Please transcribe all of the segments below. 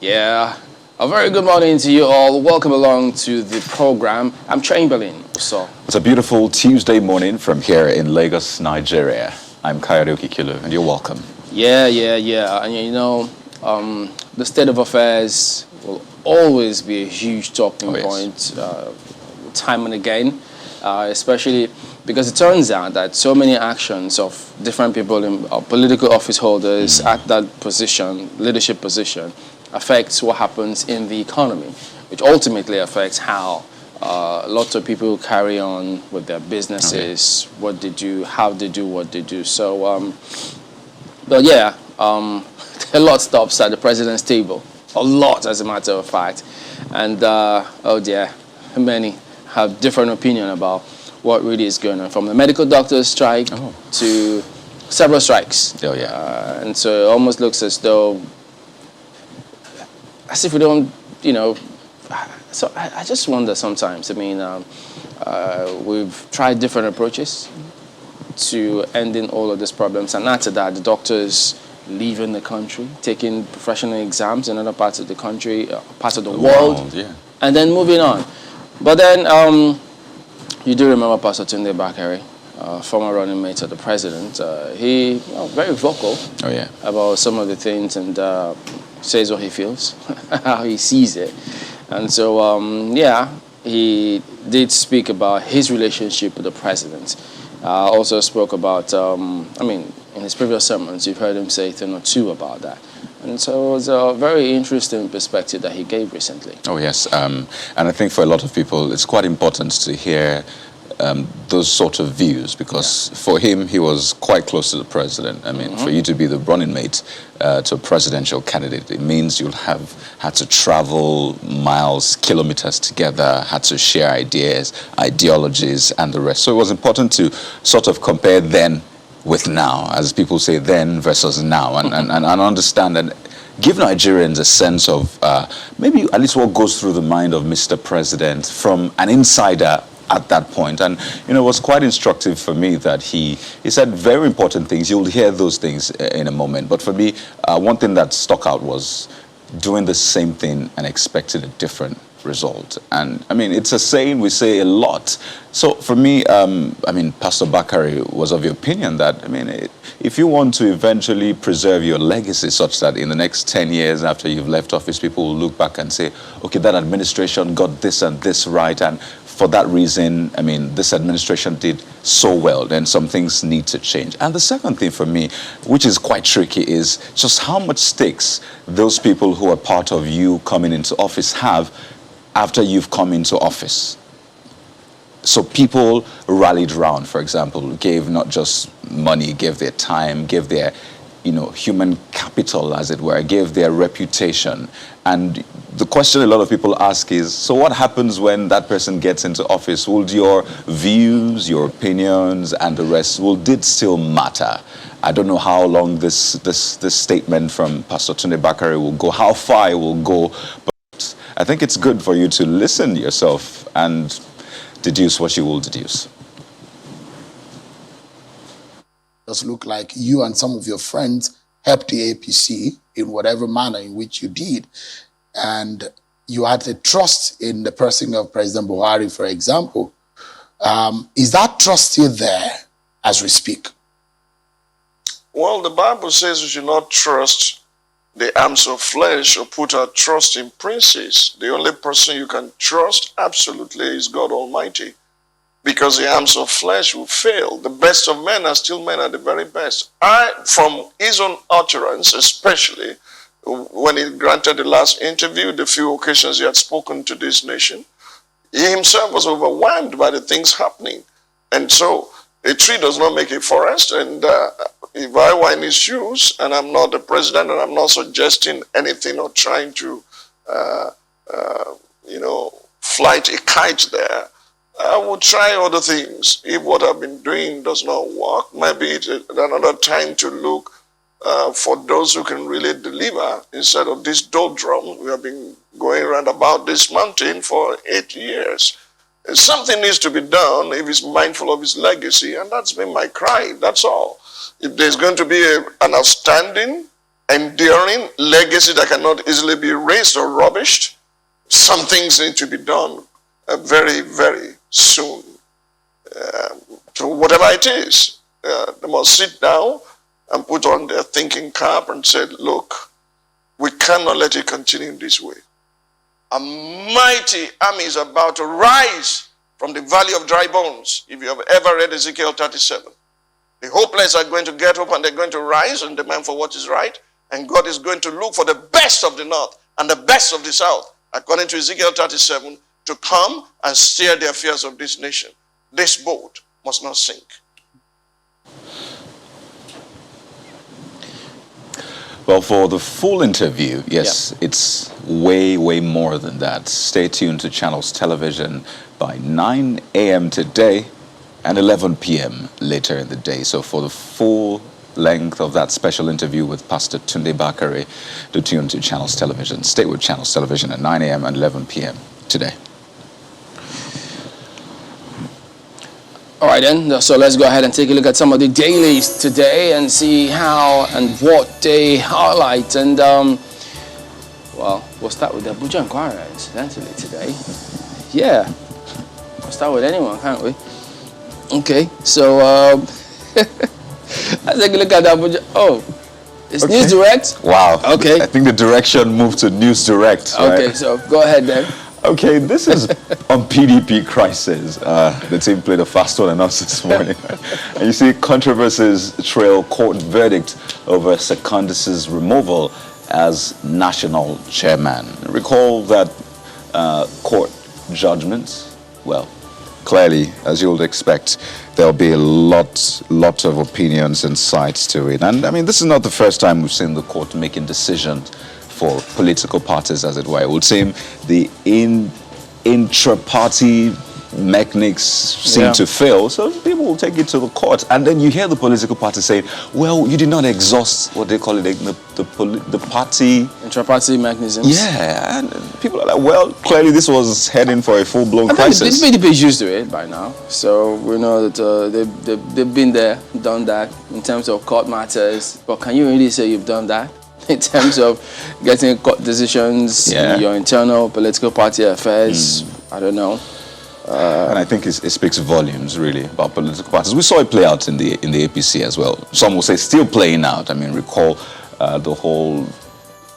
Yeah, a very good morning to you all. Welcome along to the program. I'm Chamberlain. So It's a beautiful Tuesday morning from here in Lagos, Nigeria. I'm Kayode Kilo, and you're welcome. yeah. And the state of affairs will always be a huge talking Oh, yes. point, time and again, especially because it turns out that so many actions of different people in political office holders at that position, leadership position, affects what happens in the economy, which ultimately affects how lots of people carry on with their businesses, what they do, how they do what they do. So, but yeah, a lot stops at the president's table. A lot, as a matter of fact. And oh dear, many have different opinion about what really is going on, from the medical doctors strike to several strikes. Oh, yeah. And so it almost looks as though, as if we don't, so I just wonder sometimes. I mean, we've tried different approaches to ending all of these problems, and after that, the doctors leaving the country, taking professional exams in other parts of the country, parts of the world, Yeah. and then moving on. But then, you do remember Pastor Tunde Bakare, former running mate of the president. He very vocal Oh, yeah. about some of the things, and says what he feels, how he sees it. And so, he did speak about his relationship with the president. Also spoke about, in his previous sermons, you've heard him say a thing or two about that. And so it was a very interesting perspective that he gave recently. Oh, yes. And I think for a lot of people, it's quite important to hear those sort of views, because for him, he was quite close to the president. I mean, for you to be the running mate to a presidential candidate, it means you'll have had to travel miles, kilometers together, had to share ideas, ideologies, and the rest. So it was important to sort of compare then with now, as people say, then versus now, and understand and give Nigerians a sense of maybe at least what goes through the mind of Mr. President from an insider at that point. And it was quite instructive for me that he said very important things. You'll hear those things in a moment. But for me, one thing that stuck out was doing the same thing and expecting a different result. And I mean, it's a saying we say a lot. So for me, Pastor Bakari was of the opinion that, if you want to eventually preserve your legacy such that in the next 10 years after you've left office, people will look back and say, okay, that administration got this and this right, and for that reason, this administration did so well, then some things need to change. And the second thing for me, which is quite tricky, is just how much stakes those people who are part of you coming into office have after you've come into office. So people rallied around, for example, gave not just money, gave their time, gave their human capital, as it were, gave their reputation. And the question a lot of people ask is, so what happens when that person gets into office? Will your views, your opinions, and the rest, will it still matter? I don't know how long this statement from Pastor Tunde Bakare will go, how far it will go, but I think it's good for you to listen yourself and deduce what you will deduce. Does look like you and some of your friends helped the APC in whatever manner in which you did. And you had a trust in the person of President Buhari, for example. Is that trust still there as we speak? Well, the Bible says we should not trust the arms of flesh or put our trust in princes. The only person you can trust absolutely is God Almighty, because the arms of flesh will fail. The best of men are still men at the very best. From his own utterance, especially when he granted the last interview, the few occasions he had spoken to this nation, he himself was overwhelmed by the things happening. And so a tree does not make a forest. And if I were in his shoes, and I'm not the president, and I'm not suggesting anything or trying to, flight a kite there, I would try other things. If what I've been doing does not work, maybe it's another time to look for those who can really deliver instead of this doldrum. We have been going around about this mountain for 8 years. Something needs to be done if he's mindful of his legacy, and that's been my cry, that's all. If there's going to be an outstanding enduring legacy that cannot easily be erased or rubbished. Some things need to be done very, very soon. So whatever it is, they must sit down and put on their thinking cap and say, look, we cannot let it continue this way. A mighty army is about to rise from the valley of dry bones. If you have ever read Ezekiel 37, the hopeless are going to get hope and they're going to rise and demand for what is right. And God is going to look for the best of the north and the best of the south, according to Ezekiel 37, to come and steer the affairs of this nation. This boat must not sink. Well, for the full interview, yes, it's way, way more than that. Stay tuned to Channels Television by 9 a.m. today and 11 p.m. later in the day. So for the full length of that special interview with Pastor Tunde Bakare, do tune to Channels Television. Stay with Channels Television at 9 a.m. and 11 p.m. today. All right then, so let's go ahead and take a look at some of the dailies today and see how and what they highlight. And well, we'll start with the Abuja Inquirer, incidentally, today. Yeah, we'll start with anyone, can't we? Okay, so let's take a look at the Abuja. Oh, it's Okay. News Direct? Wow. Okay. I think the direction moved to News Direct. Okay, Right? so go ahead then. Okay, this is on PDP crisis. The team played a fast one on us this morning. And you see controversies trail court verdict over Secondus's removal as national chairman. Recall that court judgment, well, clearly, as you would expect, there'll be a lot of opinions and sides to it. And I mean, this is not the first time we've seen the court making decisions for political parties, as it were. It would seem the intra-party mechanics seem to fail, so people will take it to the court. And then you hear the political party saying, well, you did not exhaust what they call it, the party... Intra-party mechanisms. Yeah, and people are like, well, clearly this was heading for a full-blown I think crisis. the PDP is used to it by now, so we know that they've been there, done that in terms of court matters. But can you really say you've done that in terms of getting court decisions in your internal political party affairs? I don't know. And I think it speaks volumes, really, about political parties. We saw it play out in the APC as well. Some will say still playing out. I mean, recall the whole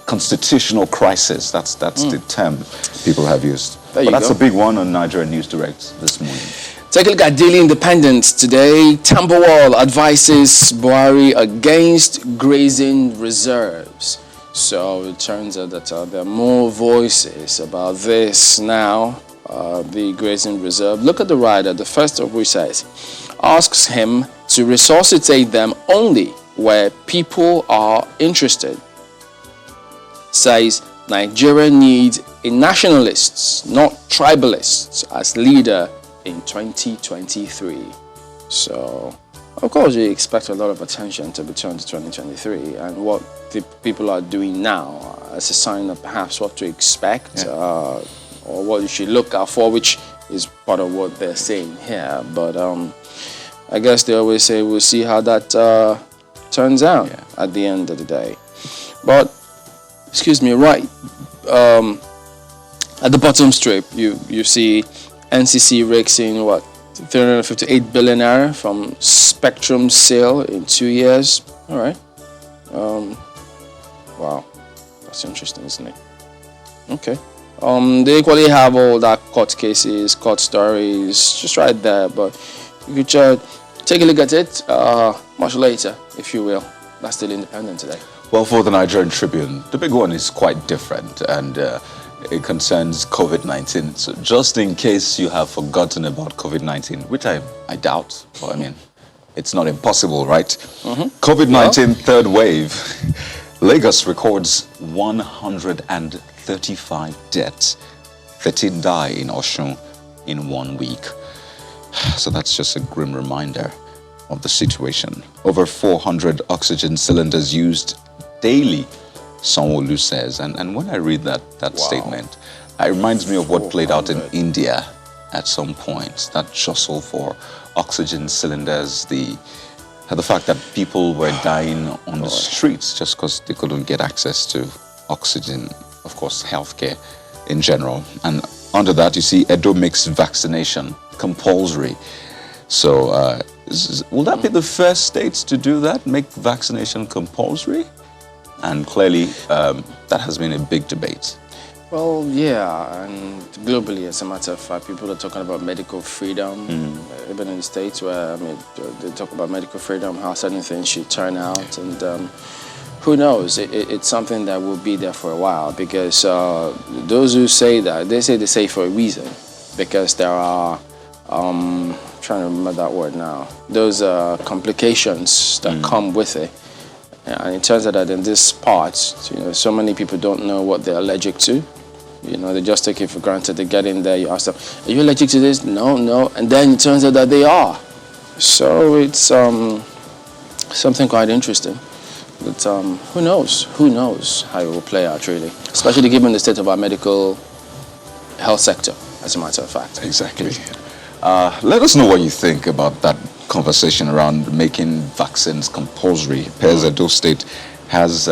constitutional crisis. That's the term people have used. But that's a big one on Nigeria News Direct this morning. Take a look at Daily Independence today. Tambawal advises Buhari against grazing reserves. So it turns out that there are more voices about this now, the grazing reserve. Look at the rider, the first of which says, asks him to resuscitate them only where people are interested. Says Nigeria needs a nationalists, not tribalists, as leader in 2023. So, of course, we expect a lot of attention to be turned to 2023, and what the people are doing now as a sign of perhaps what to expect, or what you should look out for, which is part of what they're saying here. But I guess they always say we'll see how that turns out at the end of the day. But, excuse me, right at the bottom strip, you see NCC rakes in, what, 358 billion naira from Spectrum sale in 2 years. All right. Wow. That's interesting, isn't it? Okay. They equally have all that court cases, court stories, just right there. But you could take a look at it much later, if you will. That's still independent today. Well, for the Nigerian Tribune, the big one is quite different, and it concerns COVID-19. So just in case you have forgotten about COVID-19, which I doubt, but I mean, it's not impossible, right? COVID-19 third wave. Lagos records 135 deaths. 13 die in Osun in 1 week. So that's just a grim reminder of the situation. Over 400 oxygen cylinders used daily, Sanwo-Olu says. And when I read that statement, it reminds me of what played out in India at some point. That jostle for oxygen cylinders, the the fact that people were dying on the streets just because they couldn't get access to oxygen, of course, healthcare in general. And under that, you see Edo makes vaccination compulsory. So will that be the first states to do that, make vaccination compulsory? And clearly, that has been a big debate. Well, yeah, and globally, as a matter of fact, people are talking about medical freedom, even in the States where, I mean, they talk about medical freedom, how certain things should turn out, and who knows, it's something that will be there for a while, because those who say that, they say for a reason, because there are, I'm trying to remember that word now, those complications that come with it. And it turns out that in this part, so many people don't know what they're allergic to. They just take it for granted. They get in there, you ask them, are you allergic to this? No. And then it turns out that they are. So it's something quite interesting. But who knows? Who knows how it will play out, really? Especially given the state of our medical health sector, as a matter of fact. Exactly. Let us know what you think about that conversation around making vaccines compulsory. Edo State has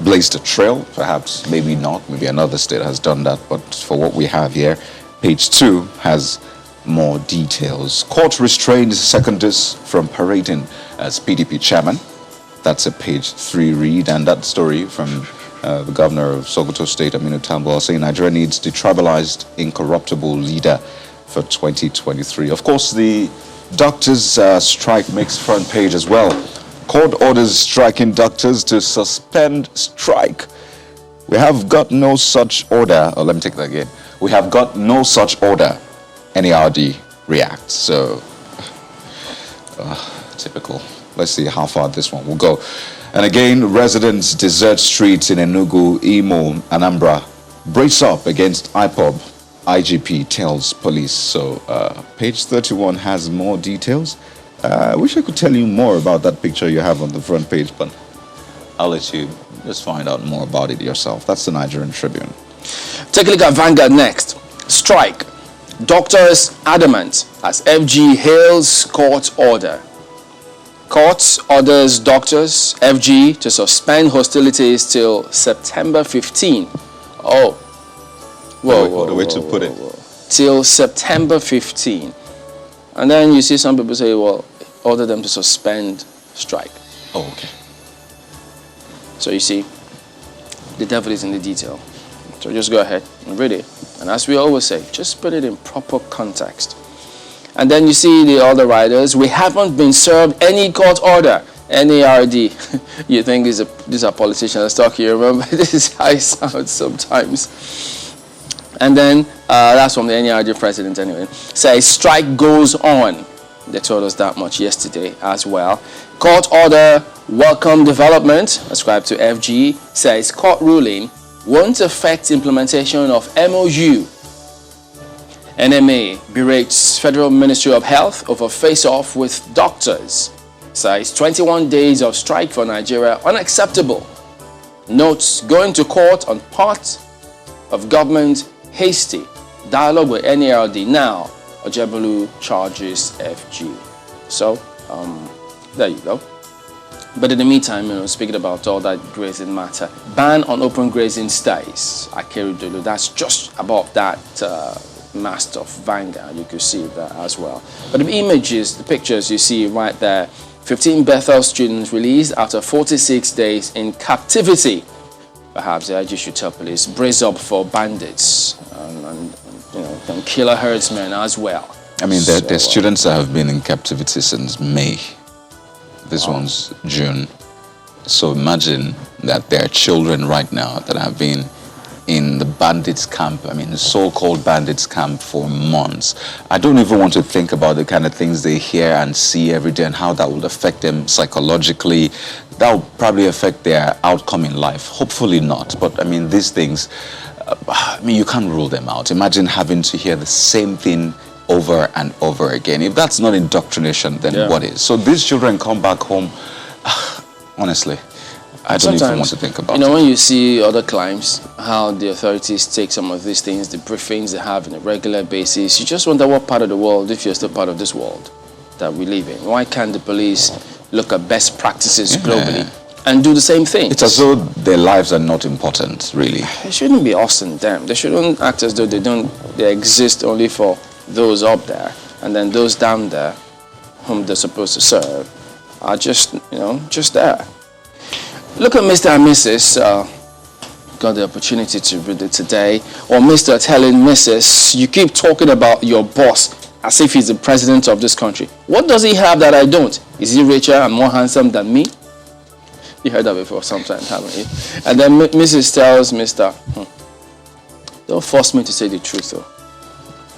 blazed a trail, perhaps, maybe not, maybe another state has done that, but for what we have here, page 2 has more details. Court restrains secondists from parading as PDP chairman. That's a page 3 read, and that story from the governor of Sokoto State, Aminu Tambuwal, saying Nigeria needs detribalized, incorruptible leader for 2023. Of course, the doctors' strike makes front page as well. Court orders striking doctors to suspend strike. We have got no such order. Oh, let me take that again. We have got no such order. NARD reacts. So, typical. Let's see how far this one will go. And again, residents desert streets in Enugu, Imo, Anambra. Brace up against IPOB. IGP tells police. So, page 31 has more details. I wish I could tell you more about that picture you have on the front page, but I'll let you just find out more about it yourself. That's the Nigerian Tribune. Take a look at Vanguard next. Strike. Doctors adamant as FG hails court order. Court orders doctors, FG, to suspend hostilities till September 15. Oh. What a way to put it. Till September 15. And then you see some people say, well, order them to suspend strike. Oh, okay. So you see, the devil is in the detail. So just go ahead and read it. And as we always say, just put it in proper context. And then you see the other writers, we haven't been served any court order. NARD. You think these are politicians talking, you remember? This is how it sounds sometimes. And then, that's from the NARD president anyway, says strike goes on. They told us that much yesterday as well. Court order, welcome development, ascribed to FG, says court ruling won't affect implementation of MOU. NMA berates Federal Ministry of Health over face-off with doctors. Says 21 days of strike for Nigeria unacceptable. Notes going to court on part of government hasty. Dialogue with NARD now. Ojebulu charges FG. So, there you go. But in the meantime, speaking about all that grazing matter, ban on open grazing stays. Akeredolu, that's just above that mast of Vanguard. You could see that as well. But the images, the pictures you see right there, 15 Bethel students released after 46 days in captivity. Perhaps the IG should tell police, brace up for bandits and killer herdsmen as well. I mean, there are students that have been in captivity since May. This one's June. So imagine that there are children right now that have been in the bandits camp, the so-called bandits camp for months. I don't even want to think about the kind of things they hear and see every day and how that will affect them psychologically. That will probably affect their outcome in life. Hopefully not. But these things, you can't rule them out. Imagine having to hear the same thing over and over again. If that's not indoctrination, then what is? So these children come back home, honestly, I don't even want to think about it. When you see other climes, how the authorities take some of these things, the briefings they have on a regular basis, you just wonder what part of the world, if you're still part of this world. that we live in? Why can't the police look at best practices globally and do the same thing? It's as though their lives are not important, really. It shouldn't be us and them. They shouldn't act as though they exist only for those up there, and then those down there whom they're supposed to serve are just there. Look at Mr. and Mrs. Got the opportunity to read it today. Or Mr. telling Mrs., you keep talking about your boss as if he's the president of this country. What does he have that I don't? Is he richer and more handsome than me? You heard that before sometimes, haven't you? And then Mrs. tells Mr., don't force me to say the truth though.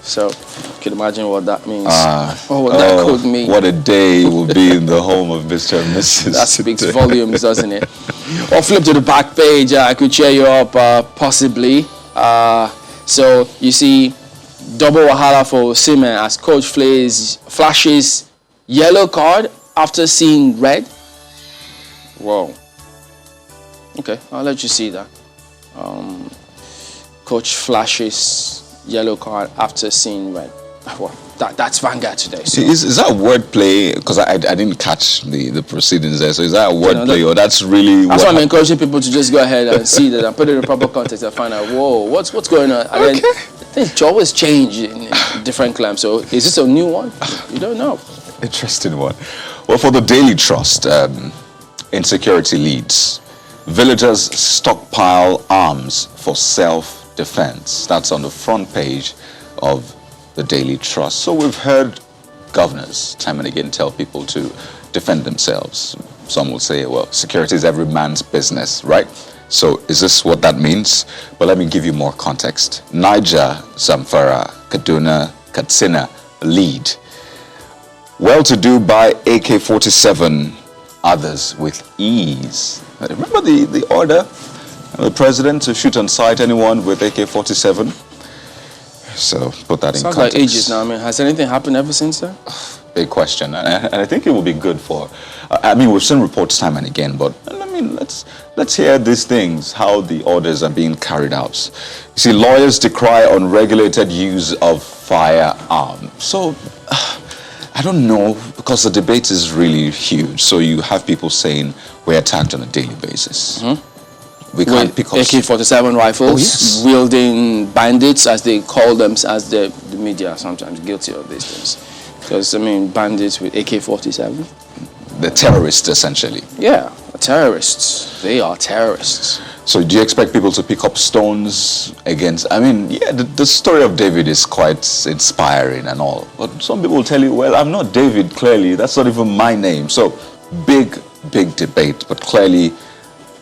So, you can imagine what that means. What that could mean. What a day it will be in the home of Mr. and Mrs. That speaks volumes, doesn't it? Or flip to the back page. I could cheer you up, possibly. So, you see, double wahala for Seaman as coach flashes yellow card after seeing red. Whoa. Okay, I'll let you see that. Coach flashes yellow card after seeing red. Well, that's Vanguard today. So. Is that wordplay? Because I didn't catch the proceedings there. So is that a wordplay, or that's really? That's why I'm encouraging people to just go ahead and see that and put it in the proper context and find out, whoa, what's going on? And then things always change in different clams. So is this a new one? You don't know. Interesting one. Well, for the Daily Trust, insecurity leads. Villagers stockpile arms for self-defense. That's on the front page of the Daily Trust. So we've heard governors time and again tell people to defend themselves. Some will say, well, security is every man's business, right? So is this what that means? But let me give you more context. Niger, Zamfara, Kaduna, Katsina lead. Well-to-do buy AK-47, others with ease. Remember the order of the president to shoot on sight anyone with AK-47? So put that in context. Sounds like ages now. I mean, has anything happened ever since then? Big question, and I think it will be good for. I mean, we've seen reports time and again, but I mean, let's hear these things, how the orders are being carried out. You see, lawyers decry unregulated use of firearm. So I don't know, because the debate is really huge. So you have people saying we're attacked on a daily basis. We can't pick up AK-47 rifles, wielding bandits, as they call them, as the media are sometimes guilty of these things. Because, I mean, bandits with AK-47. The terrorists, essentially. Yeah, terrorists. They are terrorists. So do you expect people to pick up stones against... I mean, yeah, the story of David is quite inspiring and all. But some people will tell you, well, I'm not David, clearly. That's not even my name. So big debate, but clearly...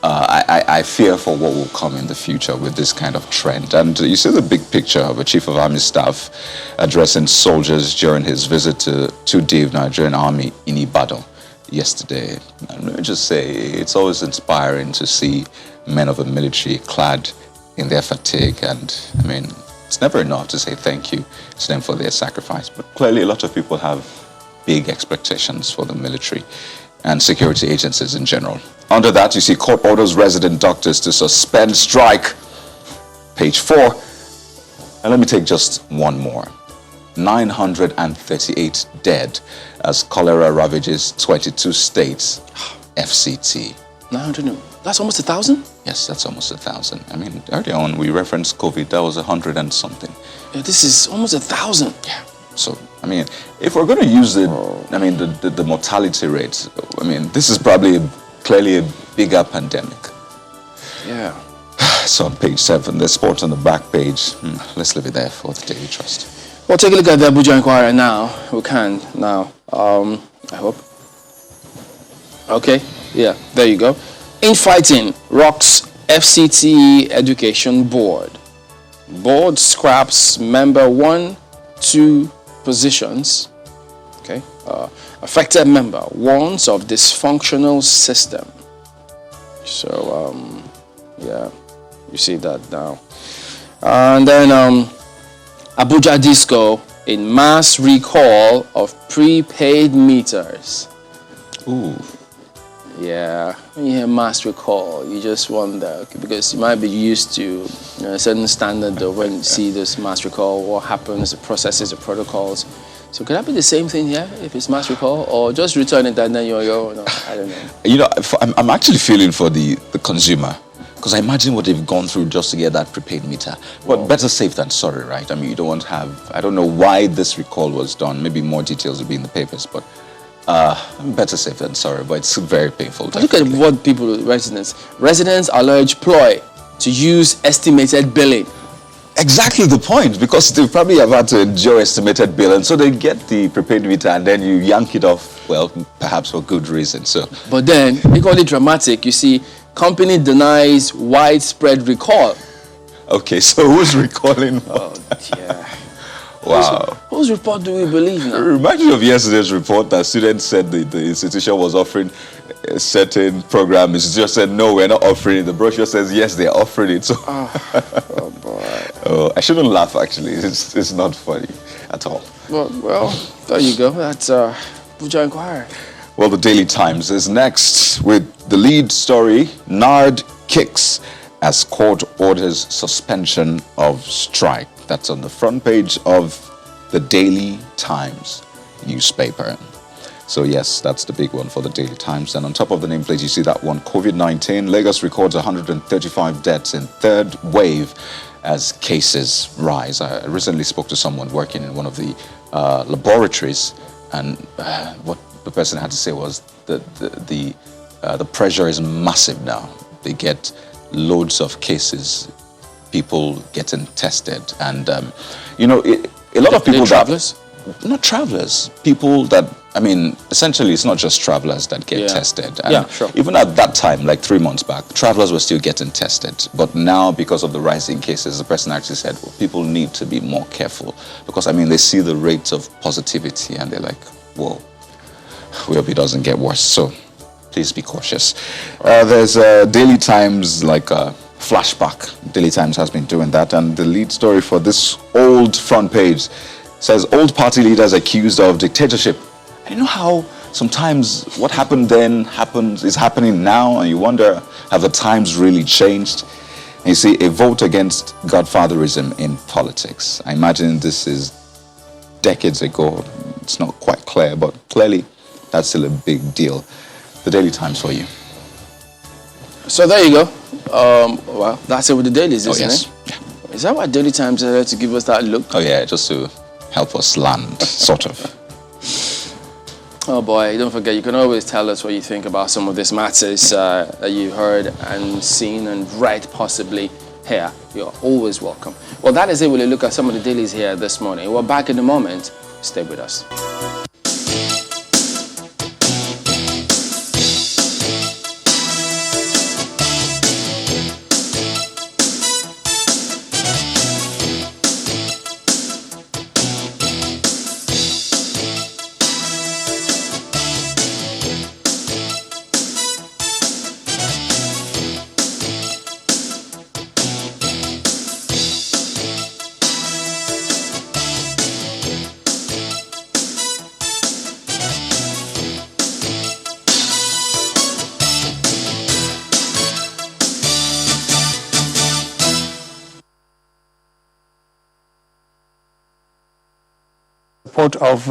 I fear for what will come in the future with this kind of trend. And you see the big picture of a chief of army staff addressing soldiers during his visit to the Nigerian army in Ibadan yesterday. And let me just say, it's always inspiring to see men of the military clad in their fatigue. And I mean, it's never enough to say thank you to them for their sacrifice. But clearly a lot of people have big expectations for the military and security agencies in general. Under that, you see court orders resident doctors to suspend strike. Page 4. And let me take just one more. 938 dead as cholera ravages 22 states. FCT. 900. That's almost 1,000? Yes, that's almost 1,000. I mean, earlier on we referenced COVID. That was 100 and something. Yeah, this is almost 1,000. Yeah. So, I mean, if we're going to use the mortality rate, I mean, this is probably clearly a bigger pandemic. Yeah. So on page 7, there's sports on the back page. Let's leave it there for the Daily Trust. Well, take a look at the Abuja Inquirer now. We can now. I hope. Okay. Yeah, there you go. Infighting rocks FCT Education Board. Board scraps member 1, 2 positions. Okay. Affected member warns of dysfunctional system. So, yeah, you see that now. And then Abuja Disco in mass recall of prepaid meters. Ooh. Yeah, when you hear mass recall, you just wonder, because you might be used to a certain standard of when you see this mass recall, what happens, the processes, the protocols. So could that be the same thing here if it's mass recall, or just return it and then you're no, I don't know. You know, I'm actually feeling for the consumer, because I imagine what they've gone through just to get that prepaid meter. But better safe than sorry, right? I mean, you don't want to have, I don't know why this recall was done. Maybe more details will be in the papers, but better safe than sorry. But it's very painful. But look at what residents allege ploy to use estimated billing. Exactly the point, because they probably have had to endure estimated bill, and so they get the prepaid meter and then you yank it off, well, perhaps for good reason. So, but then, equally dramatic, you see, company denies widespread recall. Okay, so who's recalling? Oh, dear. Wow. Whose report do we believe now? Remind me of yesterday's report that students said the institution was offering a certain program. The institution said, no, we're not offering it. The brochure says, yes, they're offering it. So, Oh, boy. oh, I shouldn't laugh, actually. It's not funny at all. Well, there you go. That's Buja Inquiry. Well, the Daily Times is next with the lead story, NARD kicks as court orders suspension of strike. That's on the front page of the Daily Times newspaper. So yes, that's the big one for the Daily Times. And on top of the nameplate, you see that one, COVID-19. Lagos records 135 deaths in third wave as cases rise. I recently spoke to someone working in one of the laboratories, and what the person had to say was that the pressure is massive now. They get loads of cases, people getting tested, and you know, a lot of people travelers. Not travelers, people that, I mean, essentially it's not just travelers that get tested. And yeah, sure. Even at that time, like 3 months back, travelers were still getting tested. But now, because of the rising cases, the person actually said, well, people need to be more careful. Because, I mean, they see the rates of positivity and they're like, whoa, we hope it doesn't get worse. So please be cautious. There's Daily Times, like flashback. Daily Times has been doing that. And the lead story for this old front page says, old party leaders accused of dictatorship. And you know how sometimes what happened then is happening now, and you wonder, have the times really changed? And you see, a vote against godfatherism in politics. I imagine this is decades ago. It's not quite clear, but clearly that's still a big deal. The Daily Times for you. So there you go. Well, that's it with the dailies, isn't it? Yeah. Is that why Daily Times are there to give us that look? Oh yeah, just to help us land, sort of. Oh boy, don't forget, you can always tell us what you think about some of these matters that you heard and seen and read possibly here. You're always welcome. Well, that is it. We'll look at some of the dailies here this morning. We're back in a moment. Stay with us. Support of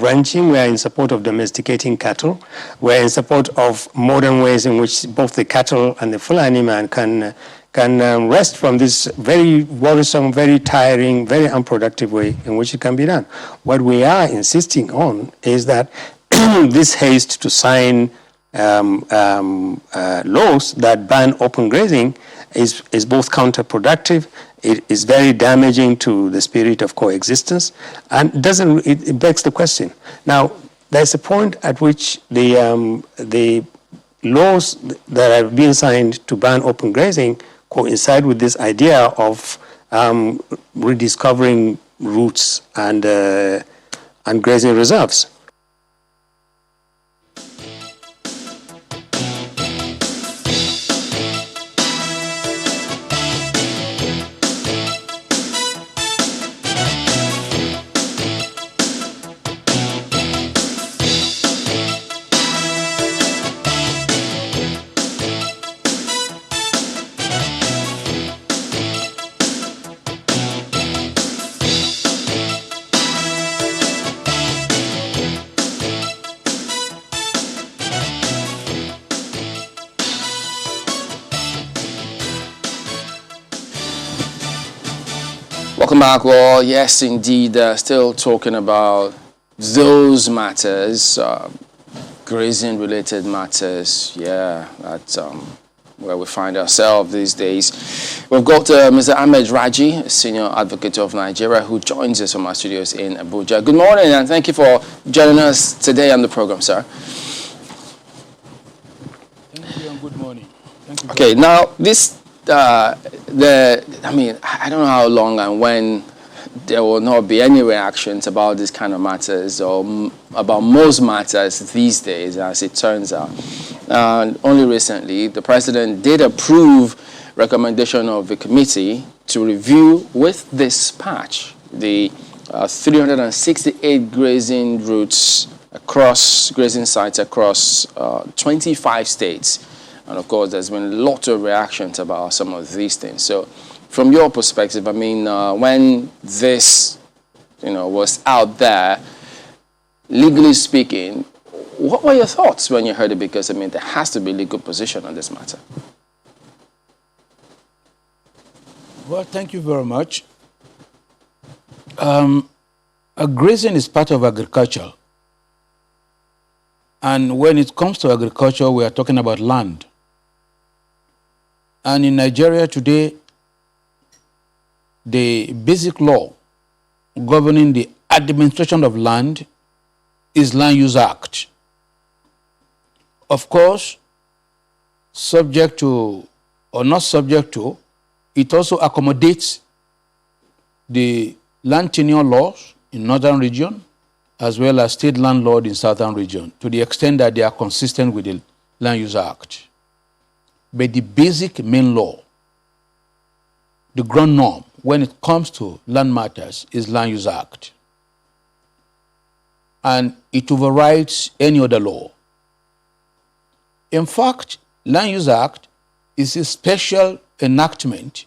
ranching, we are in support of domesticating cattle. We are in support of modern ways in which both the cattle and the Fulani man can rest from this very worrisome, very tiring, very unproductive way in which it can be done. What we are insisting on is that this haste to sign laws that ban open grazing is both counterproductive. It is very damaging to the spirit of coexistence, and it begs the question. Now, there's a point at which the laws that are being signed to ban open grazing coincide with this idea of rediscovering roots and grazing reserves. Welcome back. Well, yes, indeed, still talking about those matters, grazing-related matters. Yeah, that's where we find ourselves these days. We've got Mr. Ahmed Raji, Senior Advocate of Nigeria, who joins us from our studios in Abuja. Good morning, and thank you for joining us today on the program, sir. Thank you and good morning. Thank you. Okay, now this, I mean, I don't know how long and when there will not be any reactions about this kind of matters or about most matters these days, as it turns out. Only recently, the president did approve recommendation of the committee to review with dispatch the 368 grazing routes across grazing sites across 25 states. And of course, there's been a lot of reactions about some of these things. So from your perspective, I mean, when this, was out there, legally speaking, what were your thoughts when you heard it? Because, I mean, there has to be legal position on this matter. Well, thank you very much. Grazing is part of agriculture. And when it comes to agriculture, we are talking about land. And in Nigeria today, the basic law governing the administration of land is Land Use Act. Of course, subject to or not subject to, it also accommodates the land tenure laws in northern region as well as state land law in southern region to the extent that they are consistent with the Land Use Act. But the basic main law, the ground norm when it comes to land matters is Land Use Act. And it overrides any other law. In fact, Land Use Act is a special enactment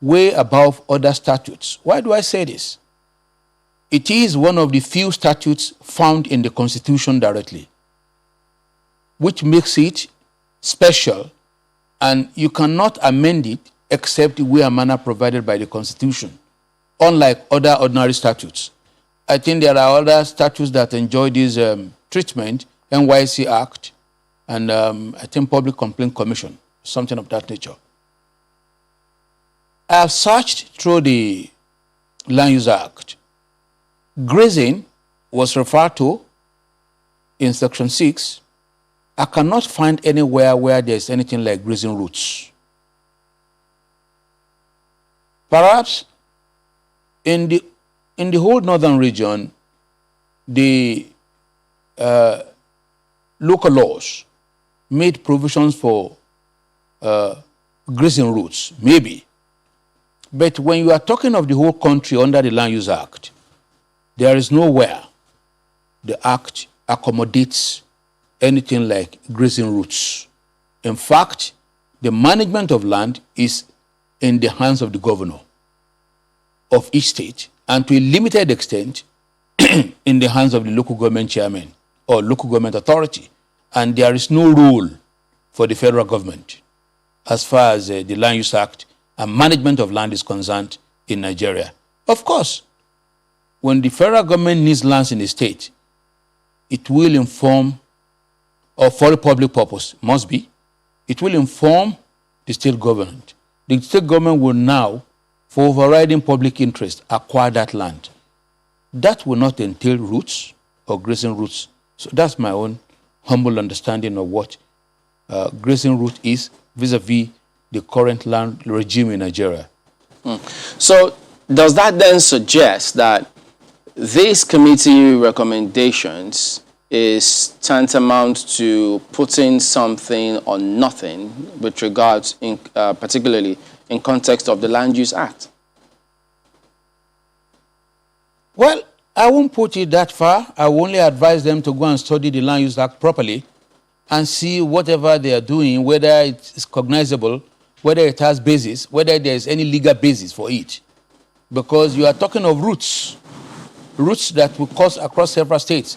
way above other statutes. Why do I say this? It is one of the few statutes found in the Constitution directly, which makes it special, and you cannot amend it except the way and manner provided by the Constitution, unlike other ordinary statutes. I think there are other statutes that enjoy this treatment, NYC Act, and I think Public Complaint Commission, something of that nature. I have searched through the Land Use Act. Grazing was referred to in Section 6. I cannot find anywhere where there's anything like grazing routes. Perhaps in the whole northern region, the local laws made provisions for grazing routes, maybe. But when you are talking of the whole country under the Land Use Act, there is nowhere the Act accommodates anything like grazing routes. In fact, the management of land is in the hands of the governor of each state, and to a limited extent in the hands of the local government chairman or local government authority. And there is no role for the federal government as far as the Land Use Act and management of land is concerned in Nigeria. Of course, when the federal government needs lands in the state, it will inform, or for a public purpose, must be, it will inform the state government. The state government will now, for overriding public interest, acquire that land. That will not entail routes or grazing routes. So that's my own humble understanding of what grazing route is vis-a-vis the current land regime in Nigeria. So does that then suggest that these committee recommendations is tantamount to putting something or nothing with regards, particularly in context of the Land Use Act? Well, I won't put it that far. I will only advise them to go and study the Land Use Act properly and see whatever they are doing, whether it's cognizable, whether it has basis, whether there is any legal basis for it. Because you are talking of routes that will cross across several states.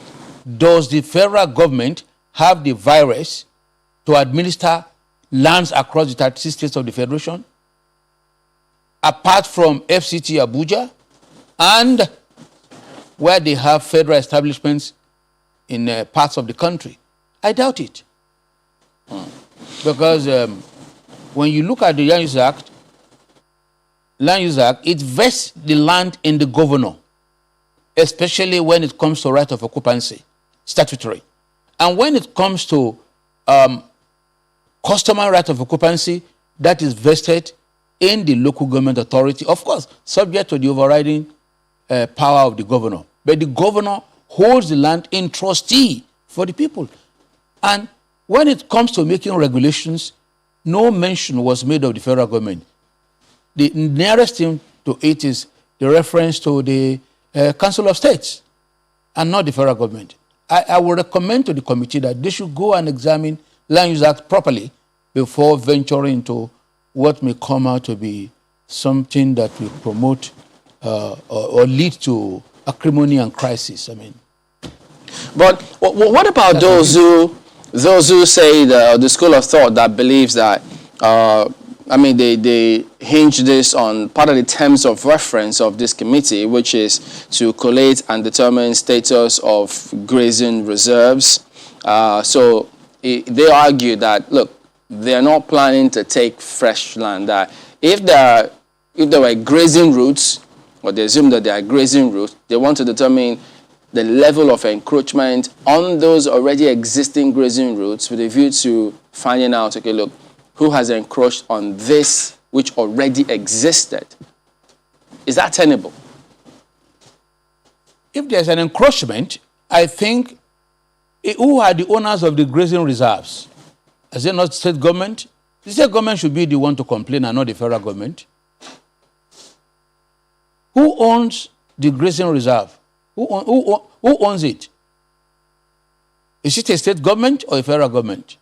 Does the federal government have the virus to administer lands across the 36 states of the Federation? apart from FCT Abuja and where they have federal establishments in parts of the country? I doubt it. Because when you look at the Land Use Act, it vests the land in the governor, especially when it comes to right of occupancy, statutory. And when it comes to customary right of occupancy, that is vested in the local government authority, of course, subject to the overriding power of the governor. But the governor holds the land in trustee for the people. And when it comes to making regulations, no mention was made of the federal government. The nearest thing to it is the reference to the Council of States and not the federal government. I would recommend to the committee that they should go and examine Land Use Act properly before venturing into what may come out to be something that will promote or lead to acrimony and crisis. I mean, but what about those who say the school of thought that believes that they hinge this on part of the terms of reference of this committee, which is to collate and determine status of grazing reserves. So they argue that, look, they're not planning to take fresh land. That if there were grazing routes, or they assume that there are grazing routes, they want to determine the level of encroachment on those already existing grazing routes with a view to finding out, okay, look, who has encroached on this which already existed. Is that tenable? If there's an encroachment, I think who are the owners of the grazing reserves? Is it not state government? The state government should be the one to complain and not the federal government. Who owns the grazing reserve? Who owns it? Is it a state government or a federal government?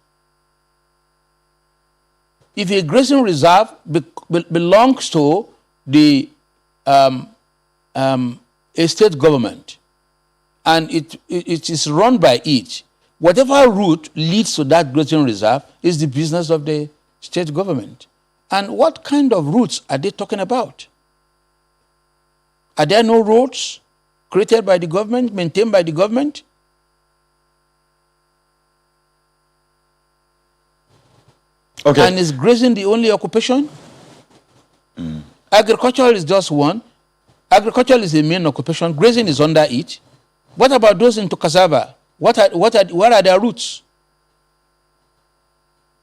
If a grazing reserve belongs to the a state government and it is run by it, whatever route leads to that grazing reserve is the business of the state government. And what kind of routes are they talking about? Are there no roads created by the government, maintained by the government? Okay. And is grazing the only occupation? Agriculture is just one. Agriculture is the main occupation. Grazing is under it. What about those into cassava? What are their roots?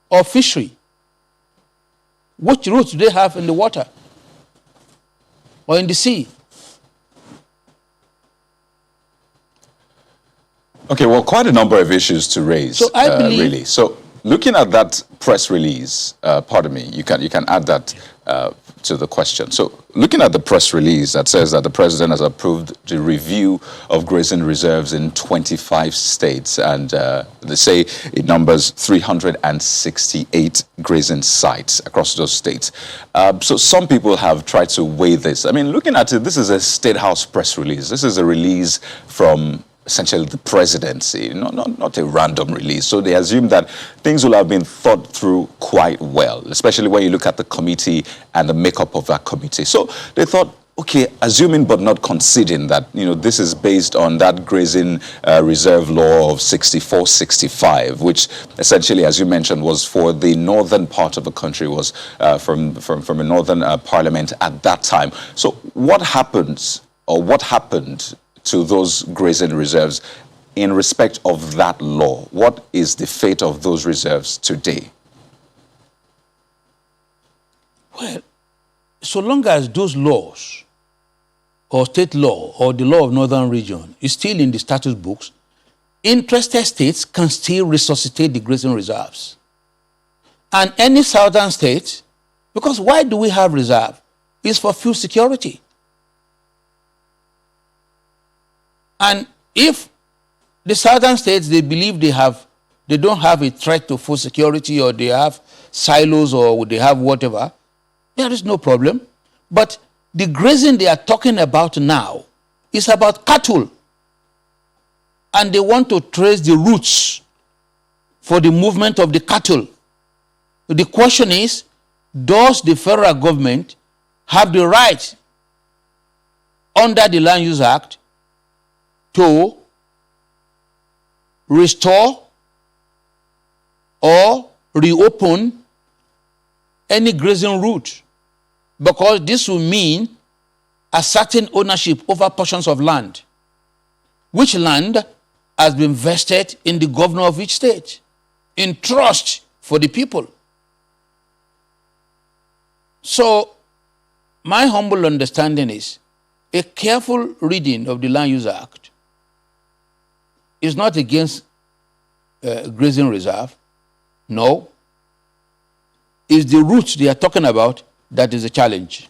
Or fishery? Which roots do they have in the water? Or in the sea? Okay, well, quite a number of issues to raise, So I believe, really. So looking at that press release, pardon me, you can add that to the question. So looking at the press release that says that the president has approved the review of grazing reserves in 25 states, and they say it numbers 368 grazing sites across those states. So some people have tried to weigh this. I mean, looking at it, this is a State House press release. This is a release from essentially the presidency, not a random release. So they assume that things will have been thought through quite well, especially when you look at the committee and the makeup of that committee. So they thought, okay, assuming but not conceding that, this is based on that grazing reserve law of 64-65, which essentially, as you mentioned, was for the northern part of the country, was from a northern parliament at that time. So what happens, or what happened to those grazing reserves in respect of that law? What is the fate of those reserves today? well, so long as those laws or state law or the law of northern region is still in the status books, interested states can still resuscitate the grazing reserves. And any southern state, because why do we have reserve? It's for fuel security. And if the southern states, they believe they don't have a threat to food security, or they have silos, or they have whatever, there is no problem. But the grazing they are talking about now is about cattle. And they want to trace the routes for the movement of the cattle. The question is, does the federal government have the right under the Land Use Act to restore or reopen any grazing route, because this will mean a certain ownership over portions of land, which land has been vested in the governor of each state, in trust for the people. So, my humble understanding is a careful reading of the Land Use Act is not against grazing reserve. No. It's the routes they are talking about that is a challenge.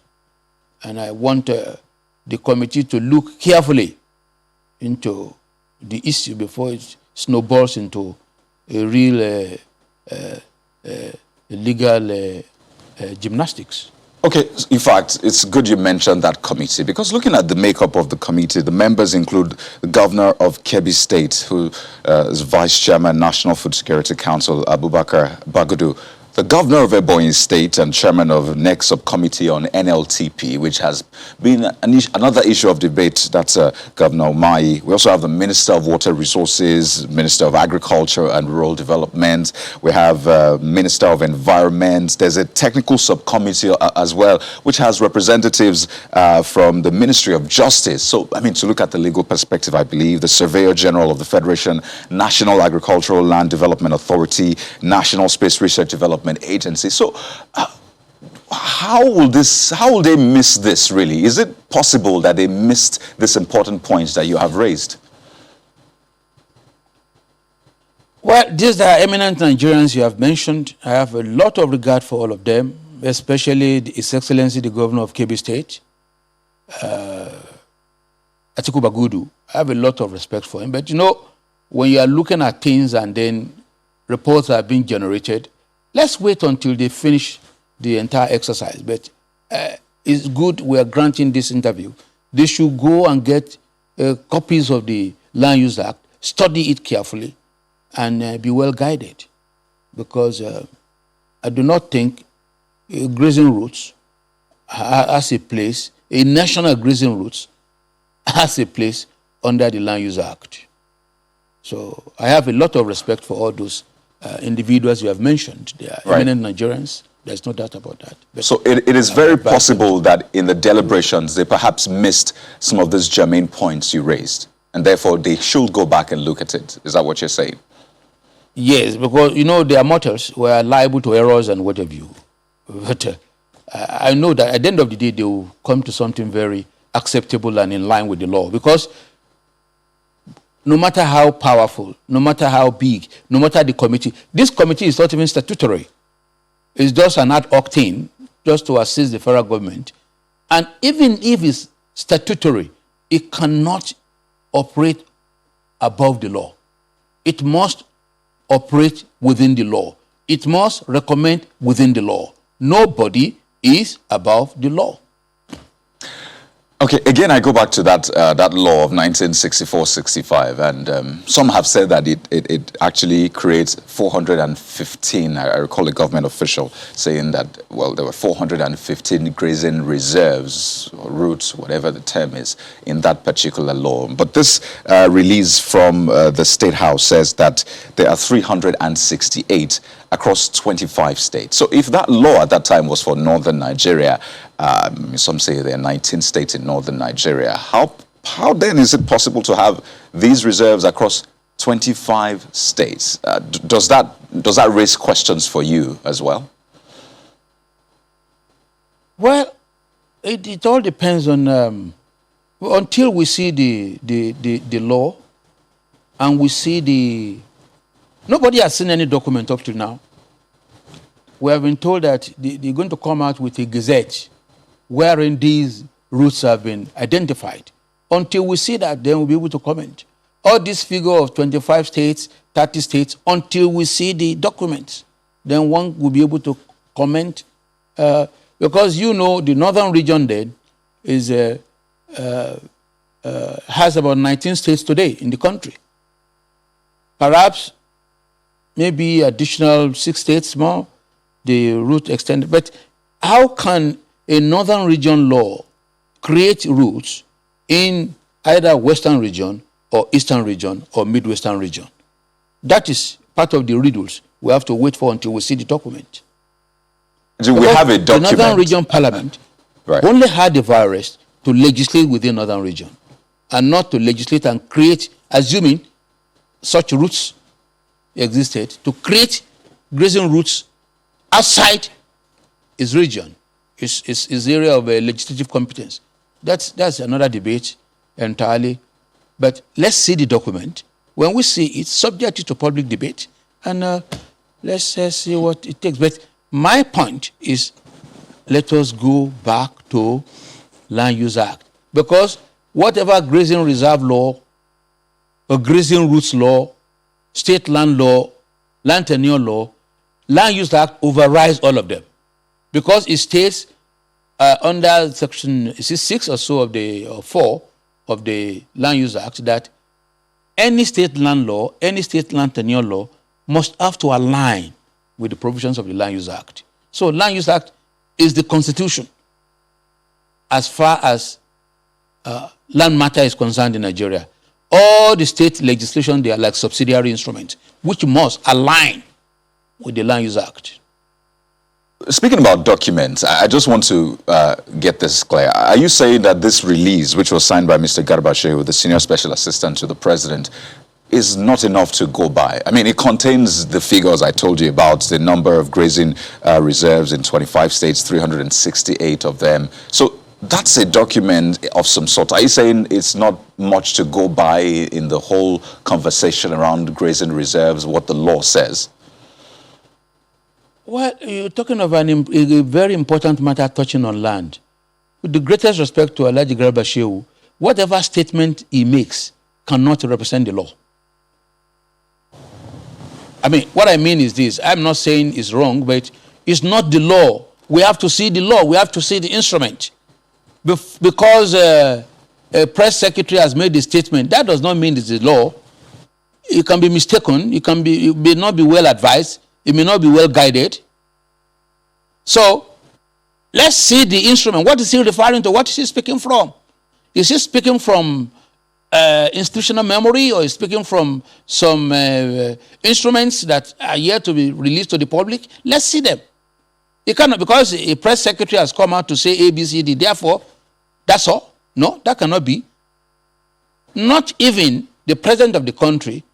And I want the committee to look carefully into the issue before it snowballs into a real legal gymnastics. Okay, in fact, it's good you mentioned that committee, because looking at the makeup of the committee, the members include the governor of Kebbi State, who is vice chairman, National Food Security Council, Abubakar Bagudu, the governor of Ebonyi State and chairman of next subcommittee on NLTP, which has been another issue of debate. That's Governor Umahi. We also have the Minister of Water Resources, Minister of Agriculture and Rural Development. We have Minister of Environment. There's a technical subcommittee as well, which has representatives from the Ministry of Justice. So, I mean, to look at the legal perspective, I believe the Surveyor General of the Federation, National Agricultural Land Development Authority, National Space Research Development Agency. So how will they miss this, really? Is it possible that they missed this important point that you have raised? Well, these are eminent Nigerians you have mentioned. I have a lot of regard for all of them, especially His Excellency the Governor of Kebbi State, Atiku Bagudu. I have a lot of respect for him. But you know, when you are looking at things and then reports are being generated, let's wait until they finish the entire exercise. But it's good we are granting this interview. They should go and get copies of the Land Use Act, study it carefully, and be well guided. Because I do not think grazing routes has a place, a national grazing routes has a place under the Land Use Act. So I have a lot of respect for all those individuals you have mentioned. They are eminent Nigerians. There's no doubt about that. But so it is very possible that in the deliberations, they perhaps missed some of those germane points you raised, and therefore they should go back and look at it. Is that what you're saying? Yes, because, you know, they are mortals who are liable to errors and what have you. But I know that at the end of the day, they will come to something very acceptable and in line with the law. Because no matter how powerful, no matter how big, no matter the committee, this committee is not even statutory. It's just an ad hoc thing, just to assist the federal government. And even if it's statutory, it cannot operate above the law. It must operate within the law. It must recommend within the law. Nobody is above the law. Okay, again, I go back to that law of 1964-65, and some have said that it actually creates 415, I recall a government official saying that, well, there were 415 grazing reserves, or routes, whatever the term is, in that particular law. But this release from the State House says that there are 368 across 25 states. So if that law at that time was for northern Nigeria, some say there are 19 states in northern Nigeria, how then is it possible to have these reserves across 25 states? Does that raise questions for you as well? Well, it all depends on, until we see the law and we see nobody has seen any document up to now. We have been told that they're going to come out with a gazette wherein these routes have been identified. Until we see that, then we'll be able to comment. All this figure of 25 states, 30 states, until we see the documents, then one will be able to comment. Because you know the northern region then is has about 19 states today in the country. Perhaps maybe additional 6 states more, the route extended. But how can a northern region law create roots in either western region or eastern region or midwestern region? That is part of the riddles we have to wait for until we see the document. Do we have a document? The northern region parliament Right. only had the virus to legislate within northern region and not to legislate and create, assuming such roots existed, to create grazing routes outside his region, his area of legislative competence. That's another debate entirely. But let's see the document. When we see it, subject it to public debate, and let's see what it takes. But my point is, let us go back to Land Use Act. Because whatever grazing reserve law, or grazing routes law, state land law, land tenure law, Land Use Act overrides all of them. Because it states under section 6 or so of or 4 of the Land Use Act that any state land law, any state land tenure law must have to align with the provisions of the Land Use Act. So Land Use Act is the constitution as far as land matter is concerned in Nigeria. All the state legislation, they are like subsidiary instruments, which must align with the Land Use Act. Speaking about documents, I just want to get this clear. Are you saying that this release, which was signed by Mr. Garba Shehu, the Senior Special Assistant to the President, is not enough to go by? I mean, it contains the figures I told you about, the number of grazing reserves in 25 states, 368 of them. So that's a document of some sort. Are you saying it's not much to go by in the whole conversation around grazing reserves, what the law says? Well, you're talking of a very important matter touching on land. With the greatest respect to Alhaji Garba Shehu, whatever statement he makes cannot represent the law. I mean, what I mean is this. I'm not saying it's wrong, but it's not the law. We have to see the law. We have to see the instrument. Because a press secretary has made a statement, that does not mean it's the law. It can be mistaken. It may not be well advised. It may not be well guided. So, let's see the instrument. What is he referring to? What is he speaking from? Is he speaking from institutional memory, or is speaking from some instruments that are yet to be released to the public? Let's see them. It cannot, because a press secretary has come out to say A, B, C, D, therefore, that's all. No, that cannot be. Not even the president of the country,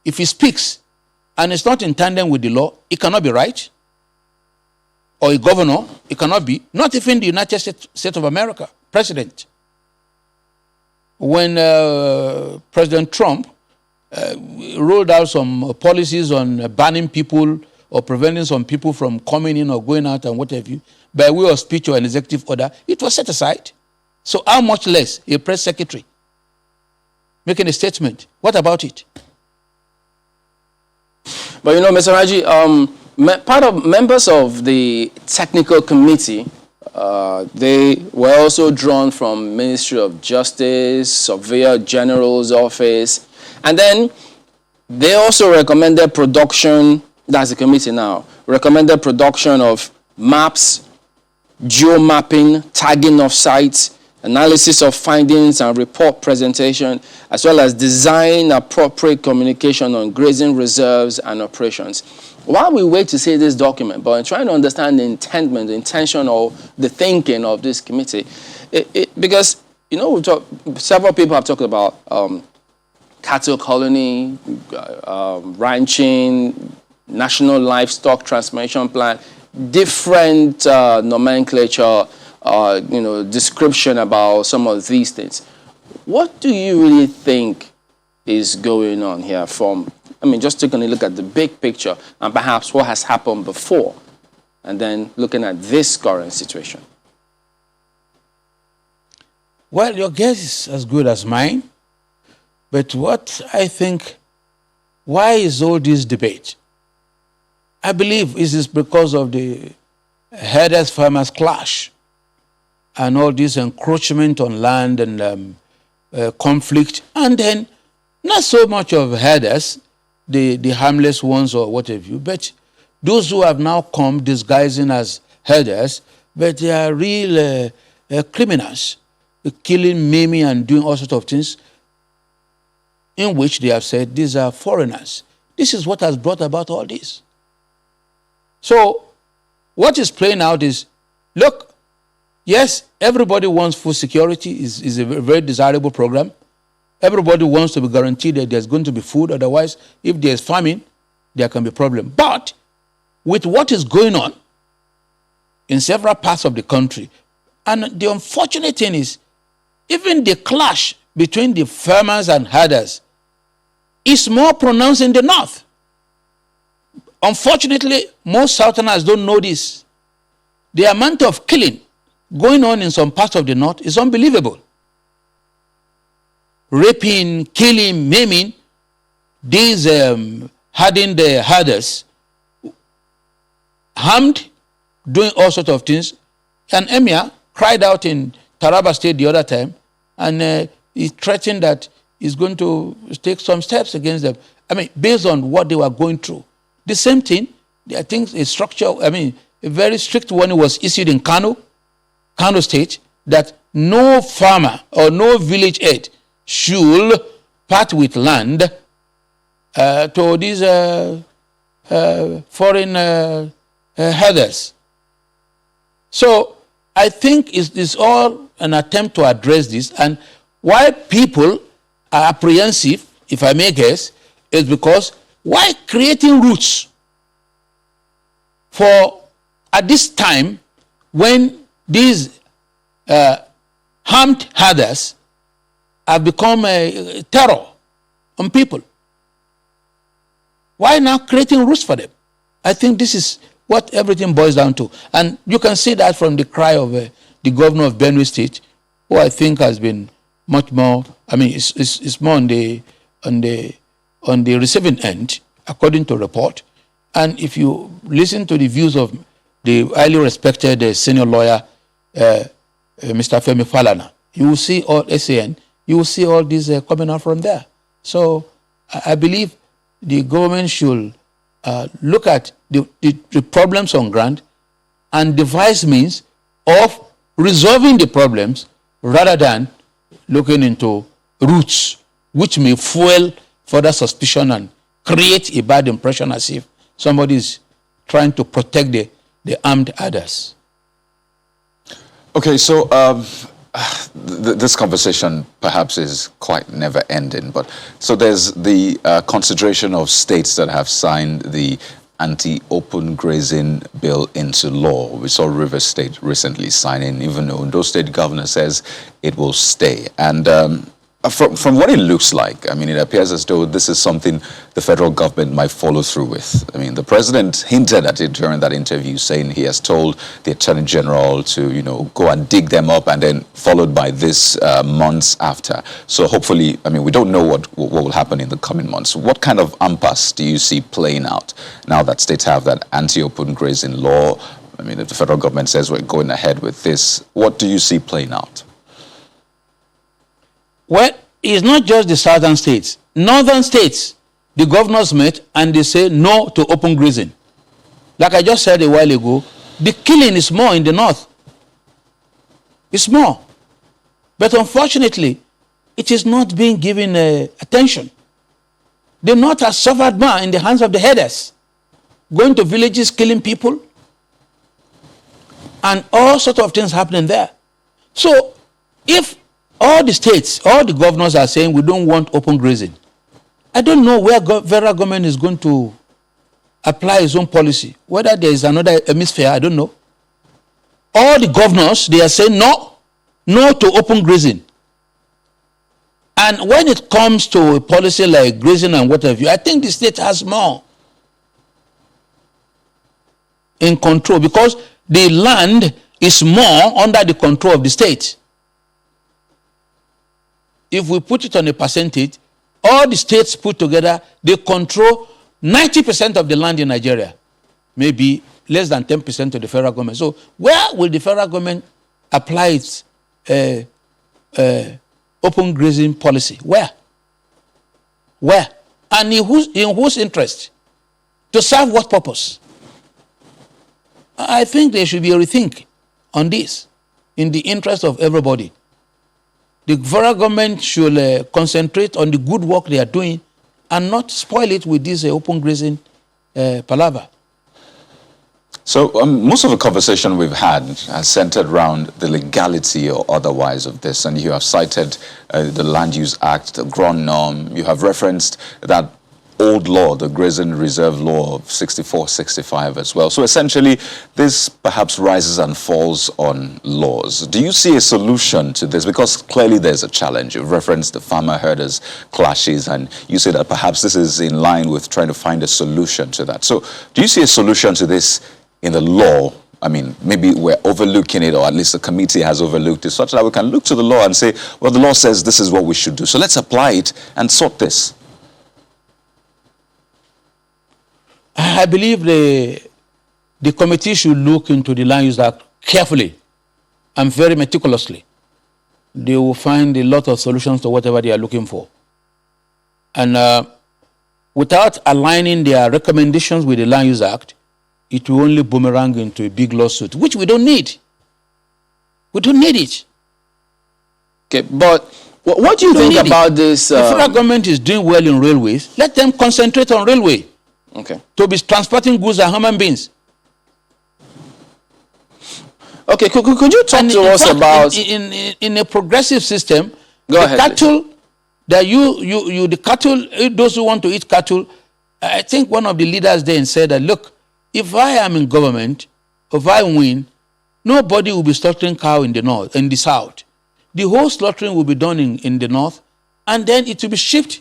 if he speaks and it's not in tandem with the law, it cannot be right. Or a governor, it cannot be. Not even the United States of America, president. When President Trump rolled out some policies on banning people or preventing some people from coming in or going out and what have you, by way of speech or an executive order, it was set aside. So how much less a press secretary making a statement? What about it? But you know, Mr. Raji, part of members of the technical committee, they were also drawn from Ministry of Justice, Surveyor General's office, and then they also recommended production, that's the committee now, recommended production of maps, geo-mapping, tagging of sites, analysis of findings and report presentation, as well as design appropriate communication on grazing reserves and operations. While we wait to see this document, but I'm trying to understand the intent, the intention, or the thinking of this committee, because, you know, several people have talked about cattle colony, ranching, national livestock transformation plan, different nomenclature, description about some of these things. What do you really think is going on here just taking a look at the big picture and perhaps what has happened before, and then looking at this current situation? Well, your guess is as good as mine. But what I think, why is all this debate? I believe it is because of the herders-farmers clash and all this encroachment on land and conflict, and then not so much of herders, the harmless ones or what have you, but those who have now come disguising as herders, but they are real criminals, killing, maiming, and doing all sorts of things, in which they have said these are foreigners. This is what has brought about all this. So what is playing out is, look, yes, everybody wants food security, is a very desirable program. Everybody wants to be guaranteed that there's going to be food. Otherwise, if there's famine, there can be a problem. But with what is going on in several parts of the country, and the unfortunate thing is, even the clash between the farmers and herders is more pronounced in the north. Unfortunately, most Southerners don't know this. The amount of killing going on in some parts of the north is unbelievable. Raping, killing, maiming, these hardened herders, harmed, doing all sorts of things. An emir cried out in Taraba State the other time, and he threatened that he's going to take some steps against them. I mean, based on what they were going through. The same thing, I think a structure, a very strict one was issued in Kano State, that no farmer or no village head should part with land to these foreign herders. So I think it's all an attempt to address this, and why people are apprehensive, if I may guess, is because why creating routes for at this time when these harmed herders have become a terror on people? Why now creating routes for them? I think this is what everything boils down to. And you can see that from the cry of the governor of Benue State, who I think has been much more, it's more on the receiving end, according to report. And if you listen to the views of the highly respected senior lawyer, Mr. Femi Falana, you will see all SAN, you will see all these coming out from there. So I believe the government should look at the problems on ground and devise means of resolving the problems rather than looking into routes which may fuel further suspicion and create a bad impression as if somebody is trying to protect the armed others. Okay, so this conversation perhaps is quite never ending, but so there's the consideration of states that have signed the anti-open grazing bill into law. We saw Rivers State recently signing, even though Ondo State governor says it will stay. And from what it looks like, it appears as though this is something the federal government might follow through with. The president hinted at it during that interview, saying he has told the attorney general to, go and dig them up, and then followed by this months after. So hopefully, we don't know what will happen in the coming months. What kind of impasse do you see playing out now that states have that anti-open grazing law? If the federal government says we're going ahead with this, what do you see playing out? Well, it's not just the southern states. Northern states, the governors met and they say no to open grazing. Like I just said a while ago, the killing is more in the north. It's more. But unfortunately, it is not being given attention. The north has suffered more in the hands of the herders, going to villages, killing people, and all sorts of things happening there. So if all the states, all the governors are saying we don't want open grazing, I don't know where federal government is going to apply its own policy. Whether there is another hemisphere, I don't know. All the governors, they are saying no to open grazing. And when it comes to a policy like grazing and what have you, I think the state has more in control, because the land is more under the control of the state. If we put it on a percentage, all the states put together, they control 90% of the land in Nigeria, maybe less than 10% to the federal government. So where will the federal government apply its open grazing policy? Where? And in whose interest? To serve what purpose? I think there should be a rethink on this in the interest of everybody. The federal government should concentrate on the good work they are doing and not spoil it with this open grazing palaver. So most of the conversation we've had has centered around the legality or otherwise of this, and you have cited the Land Use Act, the Grand Norm. You have referenced that old law, the Grazing Reserve Law of 64-65 as well. So essentially, this perhaps rises and falls on laws. Do you see a solution to this? Because clearly there's a challenge. You've referenced the farmer-herders clashes, and you say that perhaps this is in line with trying to find a solution to that. So do you see a solution to this in the law? I mean, maybe we're overlooking it, or at least the committee has overlooked it, such that we can look to the law and say, well, the law says this is what we should do. So let's apply it and sort this. I believe the committee should look into the Land Use Act carefully and very meticulously. They will find a lot of solutions to whatever they are looking for. And without aligning their recommendations with the Land Use Act, it will only boomerang into a big lawsuit, which we don't need. We don't need it. Okay, but what do you think about this? The federal government is doing well in railways. Let them concentrate on railway. Okay. To be transporting goods and human beings. Okay, could you talk to us about in a progressive system? Go ahead, cattle please. That the cattle, those who want to eat cattle, I think one of the leaders then said that, look, if I am in government, if I win, nobody will be slaughtering cow in the north, in the south. The whole slaughtering will be done in the north, and then it will be shipped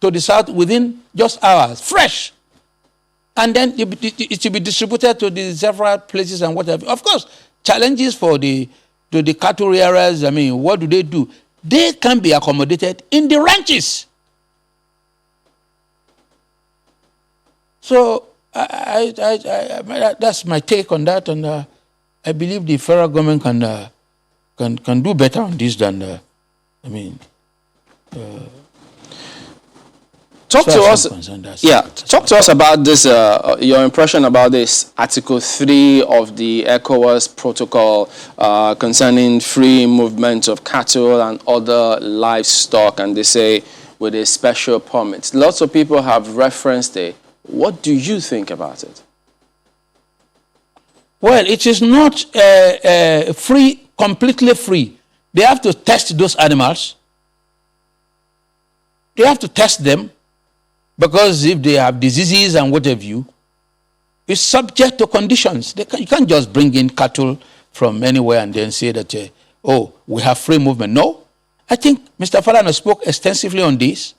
to the south within just hours, fresh. And then it will be distributed to the several places and whatever. Of course, challenges for the cattle rearers, I mean, what do? They can be accommodated in the ranches. So that's my take on that, and I believe the federal government can do better on this than talk to us about this, your impression about this Article 3 of the ECOWAS protocol concerning free movement of cattle and other livestock, and they say with a special permit. Lots of people have referenced it. What do you think about it? Well, it is not free, completely free. They have to test those animals. They have to test them. Because if they have diseases and what have you, it's subject to conditions. You can't just bring in cattle from anywhere and then say that, we have free movement. No. I think Mr. Falana spoke extensively on this,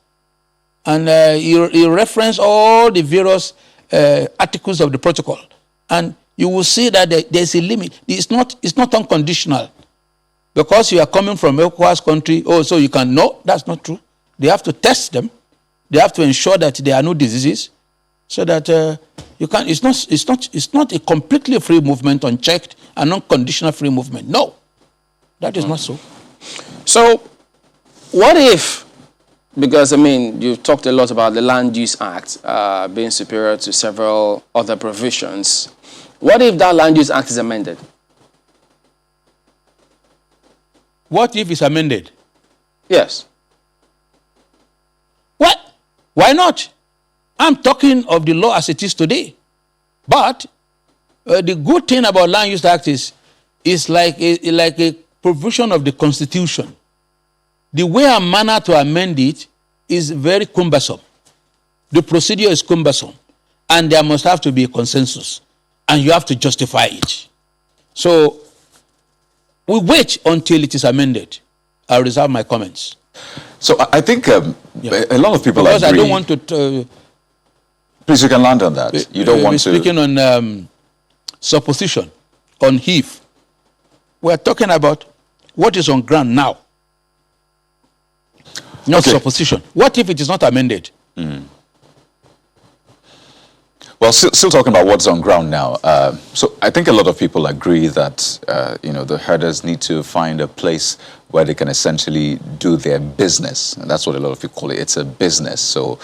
and he referenced all the various articles of the protocol. And you will see that there's a limit. It's not unconditional. Because you are coming from a ECOWAS country, so you can. No, that's not true. They have to test them. They have to ensure that there are no diseases, so that you can. It's not a completely free movement, unchecked and unconditional free movement. No, that is not so. So, what if? Because you've talked a lot about the Land Use Act being superior to several other provisions. What if that Land Use Act is amended? What if it's amended? Yes. What? Why not? I'm talking of the law as it is today. But the good thing about Land Use Act is like a provision of the Constitution. The way and manner to amend it is very cumbersome. The procedure is cumbersome. And there must have to be a consensus. And you have to justify it. So we wait until it is amended. I'll reserve my comments. So I think a lot of people because agree. I don't want to... Please, you can land on that. You don't want to... Speaking on supposition, on heave. We're talking about what is on ground now. Not supposition. What if it is not amended? Well, still talking about what's on ground now. So I think a lot of people agree that, the herders need to find a place where they can essentially do their business. And that's what a lot of people call it. It's a business. So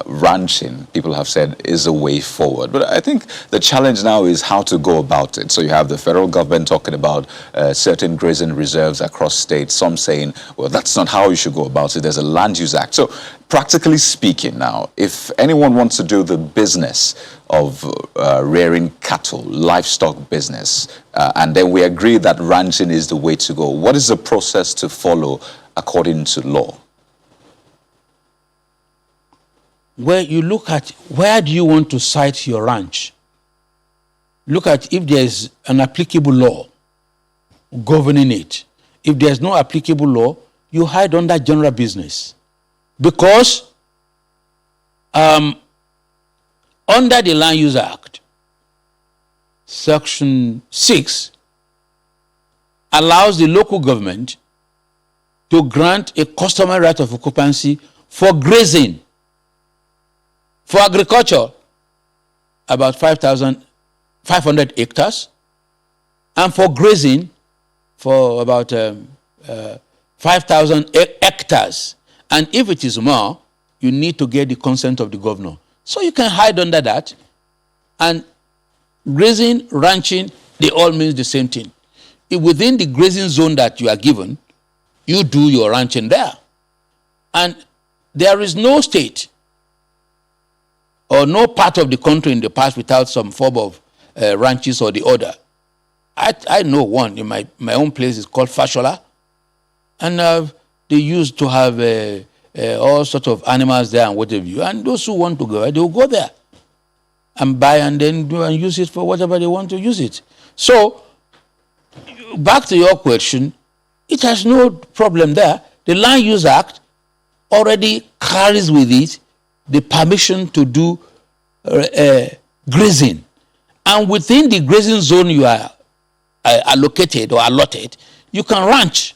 ranching, people have said, is a way forward. But I think the challenge now is how to go about it. So you have the federal government talking about certain grazing reserves across states, some saying, well, that's not how you should go about it. There's a Land Use Act. So practically speaking now, if anyone wants to do the business of rearing cattle, livestock business, and then we agree that ranching is the way to go, what is the process to follow according to law? Where you look at, where do you want to site your ranch? Look at if there is an applicable law governing it. If there's no applicable law, you hide under general business. Because under the Land Use Act, Section 6 allows the local government to grant a customary right of occupancy for grazing, for agriculture, about 500 hectares, and for grazing for about 5,000 hectares. And if it is more, you need to get the consent of the governor. So you can hide under that. And grazing, ranching, they all mean the same thing. If within the grazing zone that you are given, you do your ranching there. And there is no state or no part of the country in the past without some form of ranches or the other. I know one in my own place is called Fashola, and they used to have all sorts of animals there and whatever. And those who want to go, they will go there and buy and then do and use it for whatever they want to use it. So, back to your question, it has no problem there. The Land Use Act already carries with it the permission to do grazing. And within the grazing zone you are allocated or allotted, you can ranch.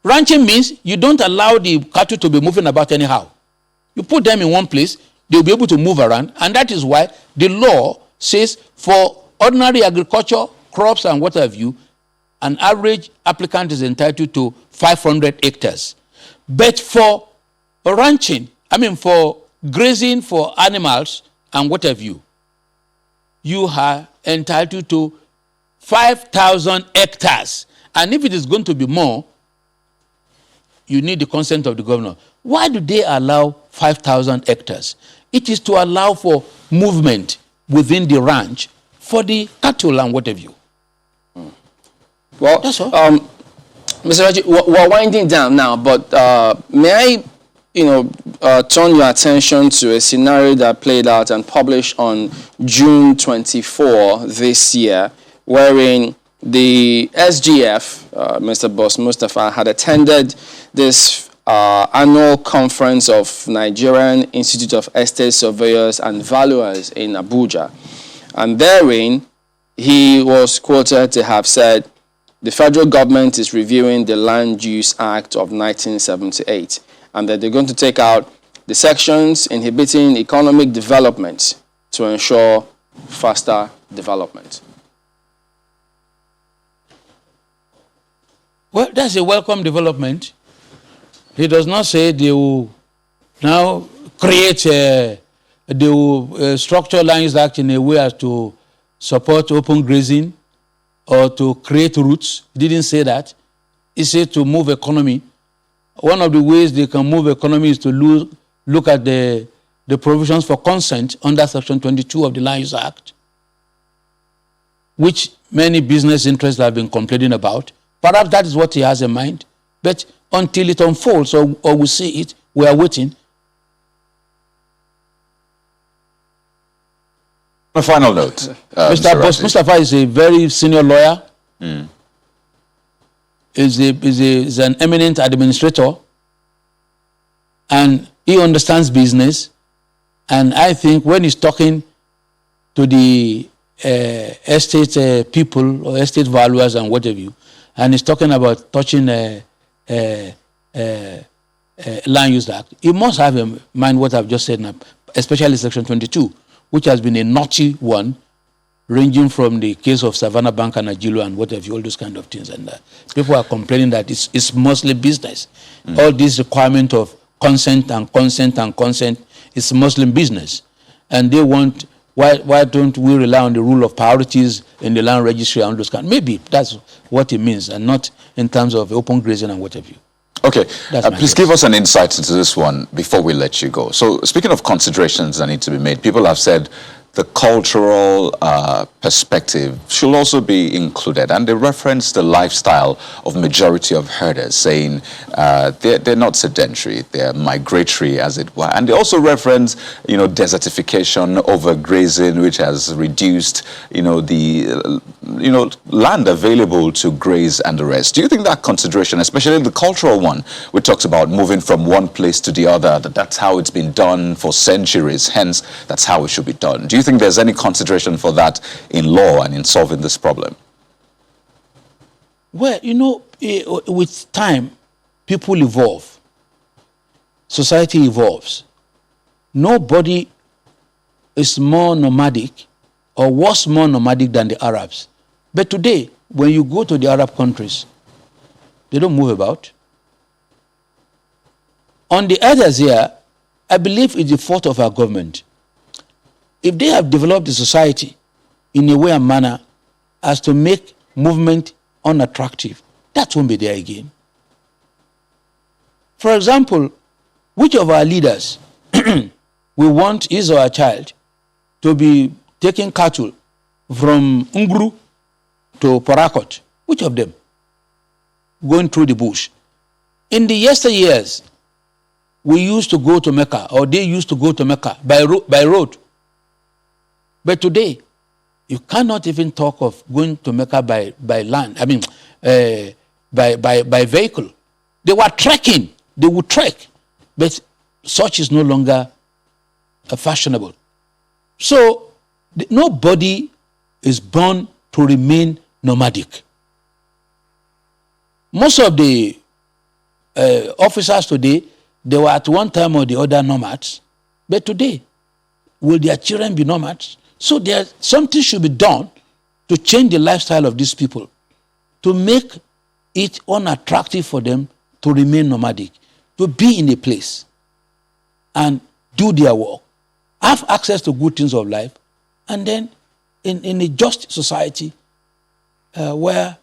Ranching means you don't allow the cattle to be moving about anyhow. You put them in one place, they'll be able to move around, and that is why the law says for ordinary agriculture, crops and what have you, an average applicant is entitled to 500 hectares. But for ranching, for grazing for animals and what have you, you are entitled to 5,000 hectares. And if it is going to be more, you need the consent of the governor. Why do they allow 5,000 hectares? It is to allow for movement within the ranch for the cattle and what have you. Well, that's all. Mr. Raji, we're winding down now, but may I, turn your attention to a scenario that played out and published on June 24 this year, wherein the SGF, Mr. Boss Mustafa, had attended this annual conference of Nigerian Institute of Estate Surveyors and Valuers in Abuja. And therein, he was quoted to have said, the federal government is reviewing the Land Use Act of 1978, and that they're going to take out the sections inhibiting economic development to ensure faster development. Well, that's a welcome development. He does not say they will now create they will structure Land Use Act in a way as to support open grazing or to create routes. He didn't say that. He said to move economy. One of the ways they can move economy is to look at the provisions for consent under Section 22 of the Land Use Act, which many business interests have been complaining about. Perhaps that is what he has in mind. But until it unfolds or we see it, we are waiting. On a final note, Mr. Boss Mustafa is a very senior lawyer. Is an eminent administrator, and he understands business. And I think when he's talking to the estate people or estate valuers and whatever you, and he's talking about touching Land Use Act, he must have in mind what I've just said now, especially Section 22, which has been a naughty one, ranging from the case of Savannah Bank and Ajilo and what have you, all those kind of things. And people are complaining that it's mostly business. All this requirement of consent and consent and consent is Muslim business. And they want, why don't we rely on the rule of priorities in the land registry and all those kind? Maybe that's what it means, and not in terms of open grazing and what have you. Okay, guess. please give us an insight into this one before we let you go. So speaking of considerations that need to be made, people have said the cultural perspective should also be included, and they reference the lifestyle of majority of herders, saying they're not sedentary, they're migratory, as it were, and they also reference, desertification, overgrazing, which has reduced, the land available to graze and the rest. Do you think that consideration, especially the cultural one, which talks about moving from one place to the other, that's how it's been done for centuries, hence that's how it should be done? Do you think there's any consideration for that in law and in solving this problem? Well, with time, people evolve. Society evolves. Nobody is more nomadic or was more nomadic than the Arabs. But today, when you go to the Arab countries, they don't move about. On the others here, I believe it's the fault of our government. If they have developed the society in a way and manner as to make movement unattractive, that won't be there again. For example, which of our leaders we want his or our child to be taking cattle from Nguru to Parakot? Which of them? Going through the bush. In the yesteryears, we used to go to Mecca, or they used to go to Mecca by road. But today, you cannot even talk of going to Mecca by land. I mean, by vehicle. They were trekking. They would trek. But such is no longer fashionable. So, nobody is born to remain nomadic. Most of the officers today, they were at one time or the other nomads. But today, will their children be nomads? So something should be done to change the lifestyle of these people, to make it unattractive for them to remain nomadic, to be in a place and do their work, have access to good things of life, and then in a just society where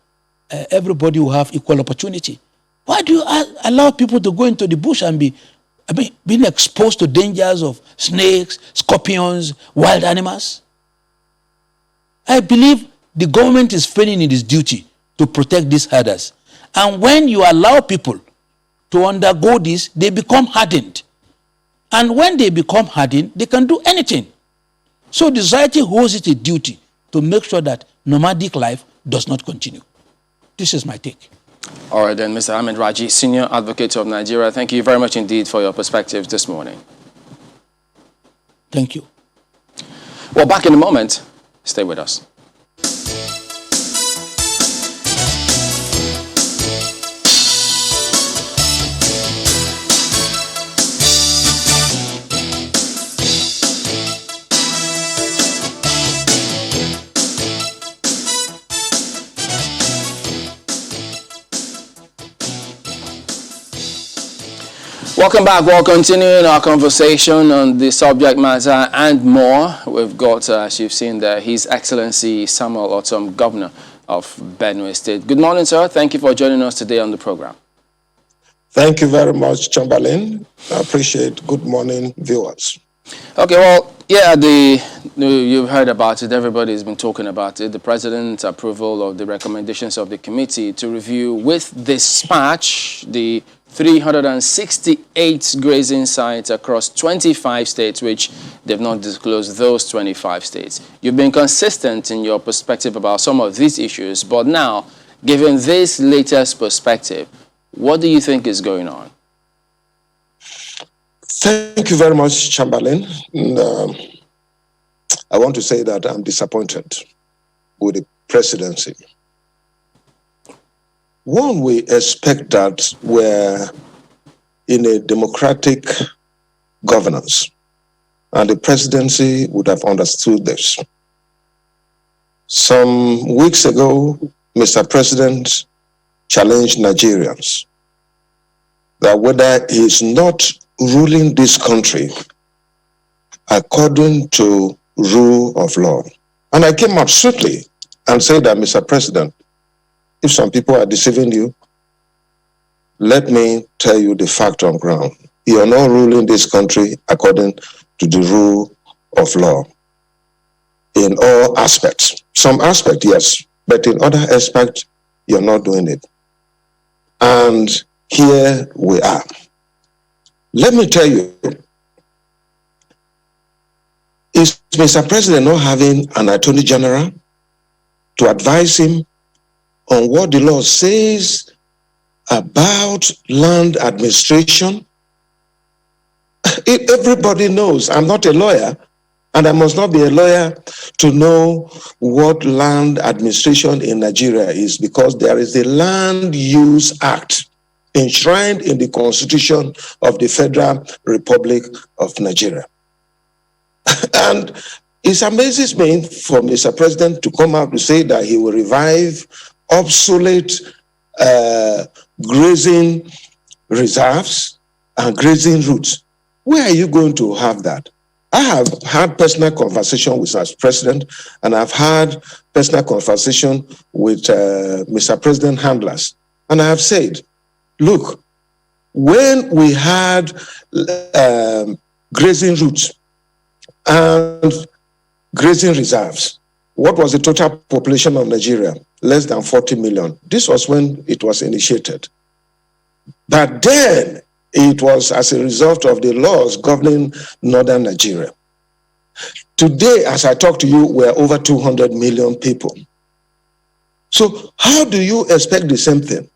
everybody will have equal opportunity. Why do you allow people to go into the bush and being exposed to dangers of snakes, scorpions, wild animals? I believe the government is failing in its duty to protect these herders. And when you allow people to undergo this, they become hardened. And when they become hardened, they can do anything. So the society owes it a duty to make sure that nomadic life does not continue. This is my take. All right then, Mr. Ahmed Raji, Senior Advocate of Nigeria, thank you very much indeed for your perspectives this morning. Thank you. Well, back in a moment. Stay with us. Welcome back. We're continuing our conversation on the subject matter and more. We've got, as you've seen there, His Excellency Samuel Ortom, Governor of Benue State. Good morning, sir. Thank you for joining us today on the program. Thank you very much, Chamberlain. I appreciate. Good morning, viewers. Okay, well, yeah, you've heard about it. Everybody's been talking about it. The President's approval of the recommendations of the committee to review with dispatch the 368 grazing sites across 25 states, which they've not disclosed those 25 states. You've been consistent in your perspective about some of these issues, but now, given this latest perspective, what do you think is going on? Thank you very much, Chamberlain. And, I want to say that I'm disappointed with the presidency. One, we expect that we're in a democratic governance, and the presidency would have understood this. Some weeks ago, Mr. President challenged Nigerians that whether he is not ruling this country according to rule of law. And I came out swiftly and said that, Mr. President, if some people are deceiving you, let me tell you the fact on ground. You are not ruling this country according to the rule of law in all aspects. Some aspects, yes, but in other aspects, you're not doing it. And here we are. Let me tell you, is Mr. President not having an Attorney General to advise him on what the law says about land administration? Everybody knows I'm not a lawyer, and I must not be a lawyer to know what land administration in Nigeria is, because there is the Land Use Act enshrined in the Constitution of the Federal Republic of Nigeria. And it amazes me for Mr. President to come out to say that he will revive obsolete grazing reserves and grazing routes. Where are you going to have that? I have had personal conversation with our president, and I've had personal conversation with Mr. President handlers. And I have said, look, when we had grazing routes and grazing reserves, what was the total population of Nigeria? Less than 40 million. This was when it was initiated. But then it was as a result of the laws governing northern Nigeria. Today, as I talk to you, we're over 200 million people. So how do you expect the same thing?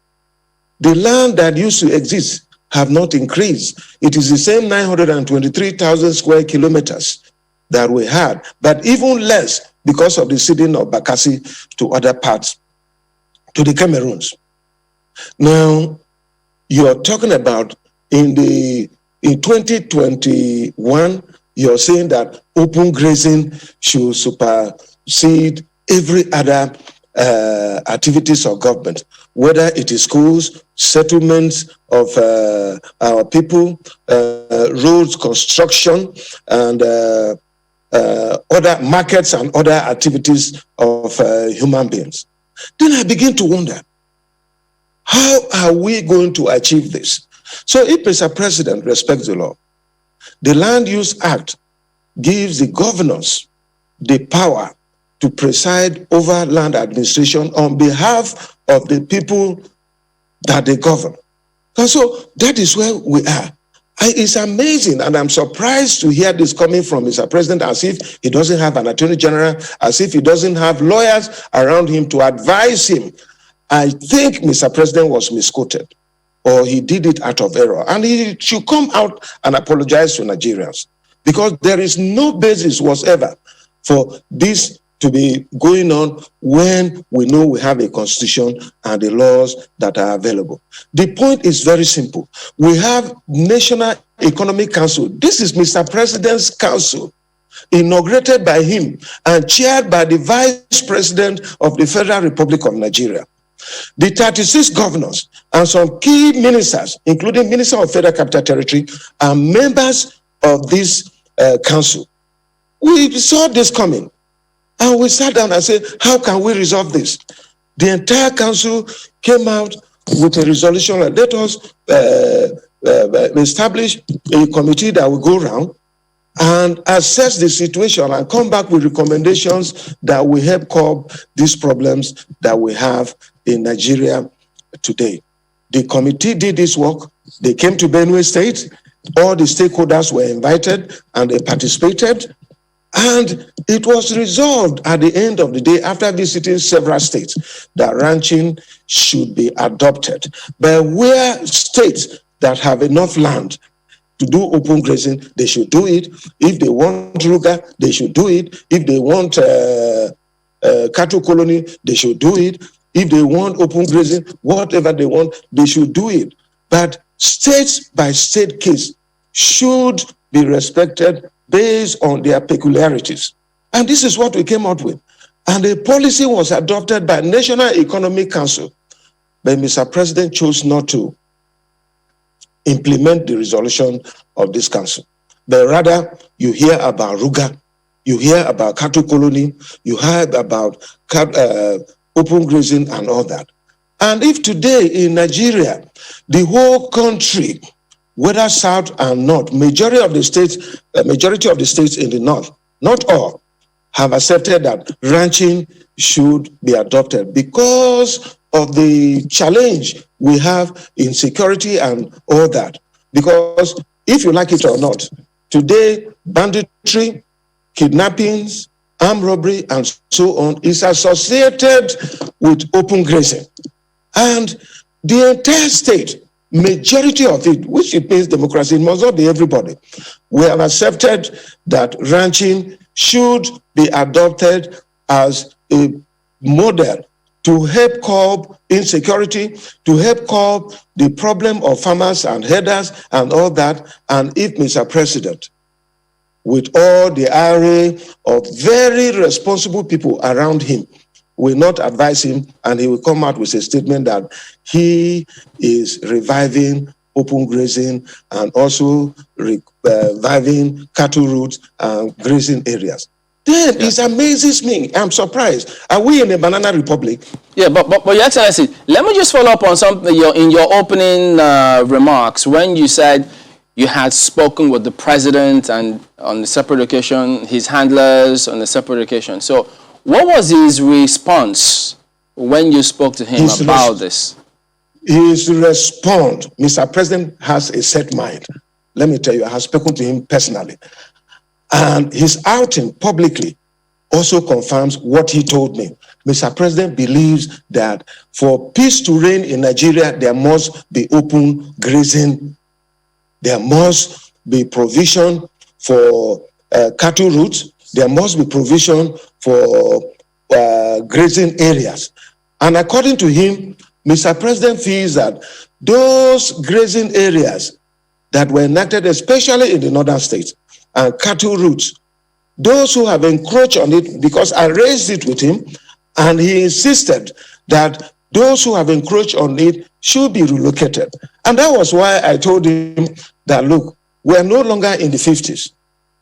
The land that used to exist have not increased. It is the same 923,000 square kilometers that we had, but even less because of the ceding of Bakassi to other parts, to the Cameroons. Now, you are talking about in 2021, you're saying that open grazing should supersede every other activities of government, whether it is schools, settlements of our people, roads construction, and other markets and other activities of human beings. Then I begin to wonder, how are we going to achieve this? So if Mr. President respects the law, the Land Use Act gives the governors the power to preside over land administration on behalf of the people that they govern. And so that is where we are. It's amazing, and I'm surprised to hear this coming from Mr. President, as if he doesn't have an Attorney General, as if he doesn't have lawyers around him to advise him. I think Mr. President was misquoted, or he did it out of error. And he should come out and apologize to Nigerians, because there is no basis whatsoever for this to be going on when we know we have a constitution and the laws that are available. The point is very simple. We have National Economic Council. This is Mr. President's council, inaugurated by him and chaired by the Vice President of the Federal Republic of Nigeria. The 36 governors and some key ministers, including Minister of Federal Capital Territory, are members of this council. We saw this coming, and we sat down and said, how can we resolve this? The entire council came out with a resolution like, let us establish a committee that will go around and assess the situation and come back with recommendations that will help curb these problems that we have in Nigeria today. The committee did this work. They came to Benue State. All the stakeholders were invited and they participated. And it was resolved at the end of the day, after visiting several states, that ranching should be adopted. But where states that have enough land to do open grazing, they should do it. If they want Ruga, they should do it. If they want cattle colony, they should do it. If they want open grazing, whatever they want, they should do it. But state by state case should be respected based on their peculiarities. And this is what we came out with. And a policy was adopted by National Economic Council, but Mr. President chose not to implement the resolution of this council. But rather, you hear about Ruga, you hear about cattle colony, you hear about open grazing and all that. And if today in Nigeria, the whole country, whether south and north, majority of the states in the north, not all, have accepted that ranching should be adopted because of the challenge we have in security and all that. Because if you like it or not, today banditry, kidnappings, armed robbery, and so on is associated with open grazing. And the entire state, majority of it, which it means democracy, it must not be everybody, we have accepted that ranching should be adopted as a model to help curb insecurity, to help curb the problem of farmers and herders and all that. And if Mr. President, with all the array of very responsible people around him, will not advise him, and he will come out with a statement that he is reviving open grazing and also reviving cattle routes and grazing areas. Then it amazes me. I'm surprised. Are we in a banana republic? Yeah, but Your Excellency, let me just follow up on something in your opening remarks when you said you had spoken with the president and on a separate occasion, his handlers on a separate occasion. So what was his response when you spoke to him about this? His response, Mr. President has a set mind. Let me tell you, I have spoken to him personally. And his outing publicly also confirms what he told me. Mr. President believes that for peace to reign in Nigeria, there must be open grazing. There must be provision for cattle routes. There must be provision for grazing areas. And according to him, Mr. President feels that those grazing areas that were enacted, especially in the northern states, and cattle routes, those who have encroached on it, because I raised it with him, and he insisted that those who have encroached on it should be relocated. And that was why I told him that, look, we're no longer in the 50s.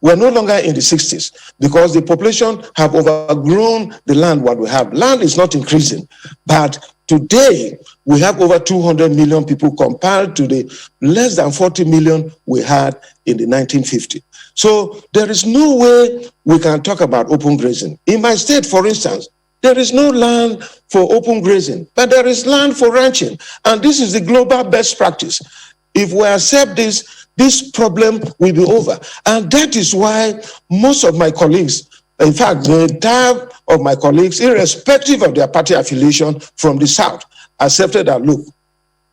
We're no longer in the 60s because the population have overgrown the land what we have. Land is not increasing, but today we have over 200 million people compared to the less than 40 million we had in the 1950s. So there is no way we can talk about open grazing. In my state, for instance, there is no land for open grazing, but there is land for ranching. And this is the global best practice. If we accept this problem will be over. And that is why most of my colleagues, in fact, the entire of my colleagues, irrespective of their party affiliation from the South, accepted that, look,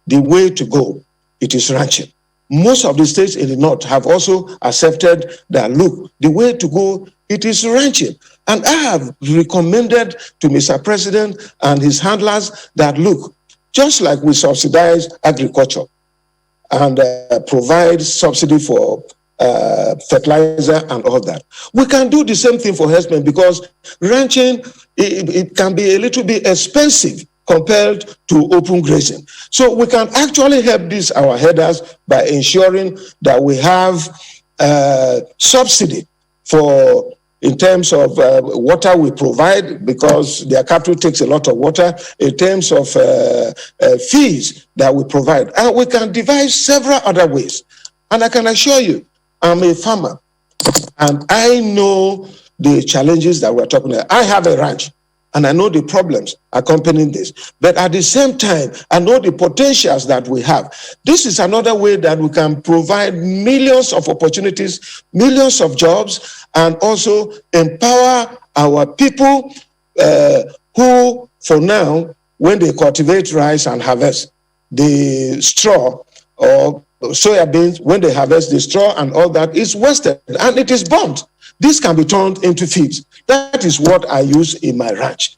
the way to go, it is ranching. Most of the states in the North have also accepted that, look, the way to go, it is ranching. And I have recommended to Mr. President and his handlers that, look, just like we subsidize agriculture, and provide subsidy for fertilizer and all that, we can do the same thing for herdsmen because ranching, it can be a little bit expensive compared to open grazing. So we can actually help our herders by ensuring that we have subsidy for in terms of water we provide because their cattle takes a lot of water, in terms of fees that we provide. And we can devise several other ways. And I can assure you, I'm a farmer and I know the challenges that we're talking about. I have a ranch and I know the problems accompanying this. But at the same time, I know the potentials that we have. This is another way that we can provide millions of opportunities, millions of jobs, and also empower our people who, for now, when they cultivate rice and harvest the straw or soya beans, when they harvest the straw and all that is wasted and it is burnt. This can be turned into feeds. That is what I use in my ranch.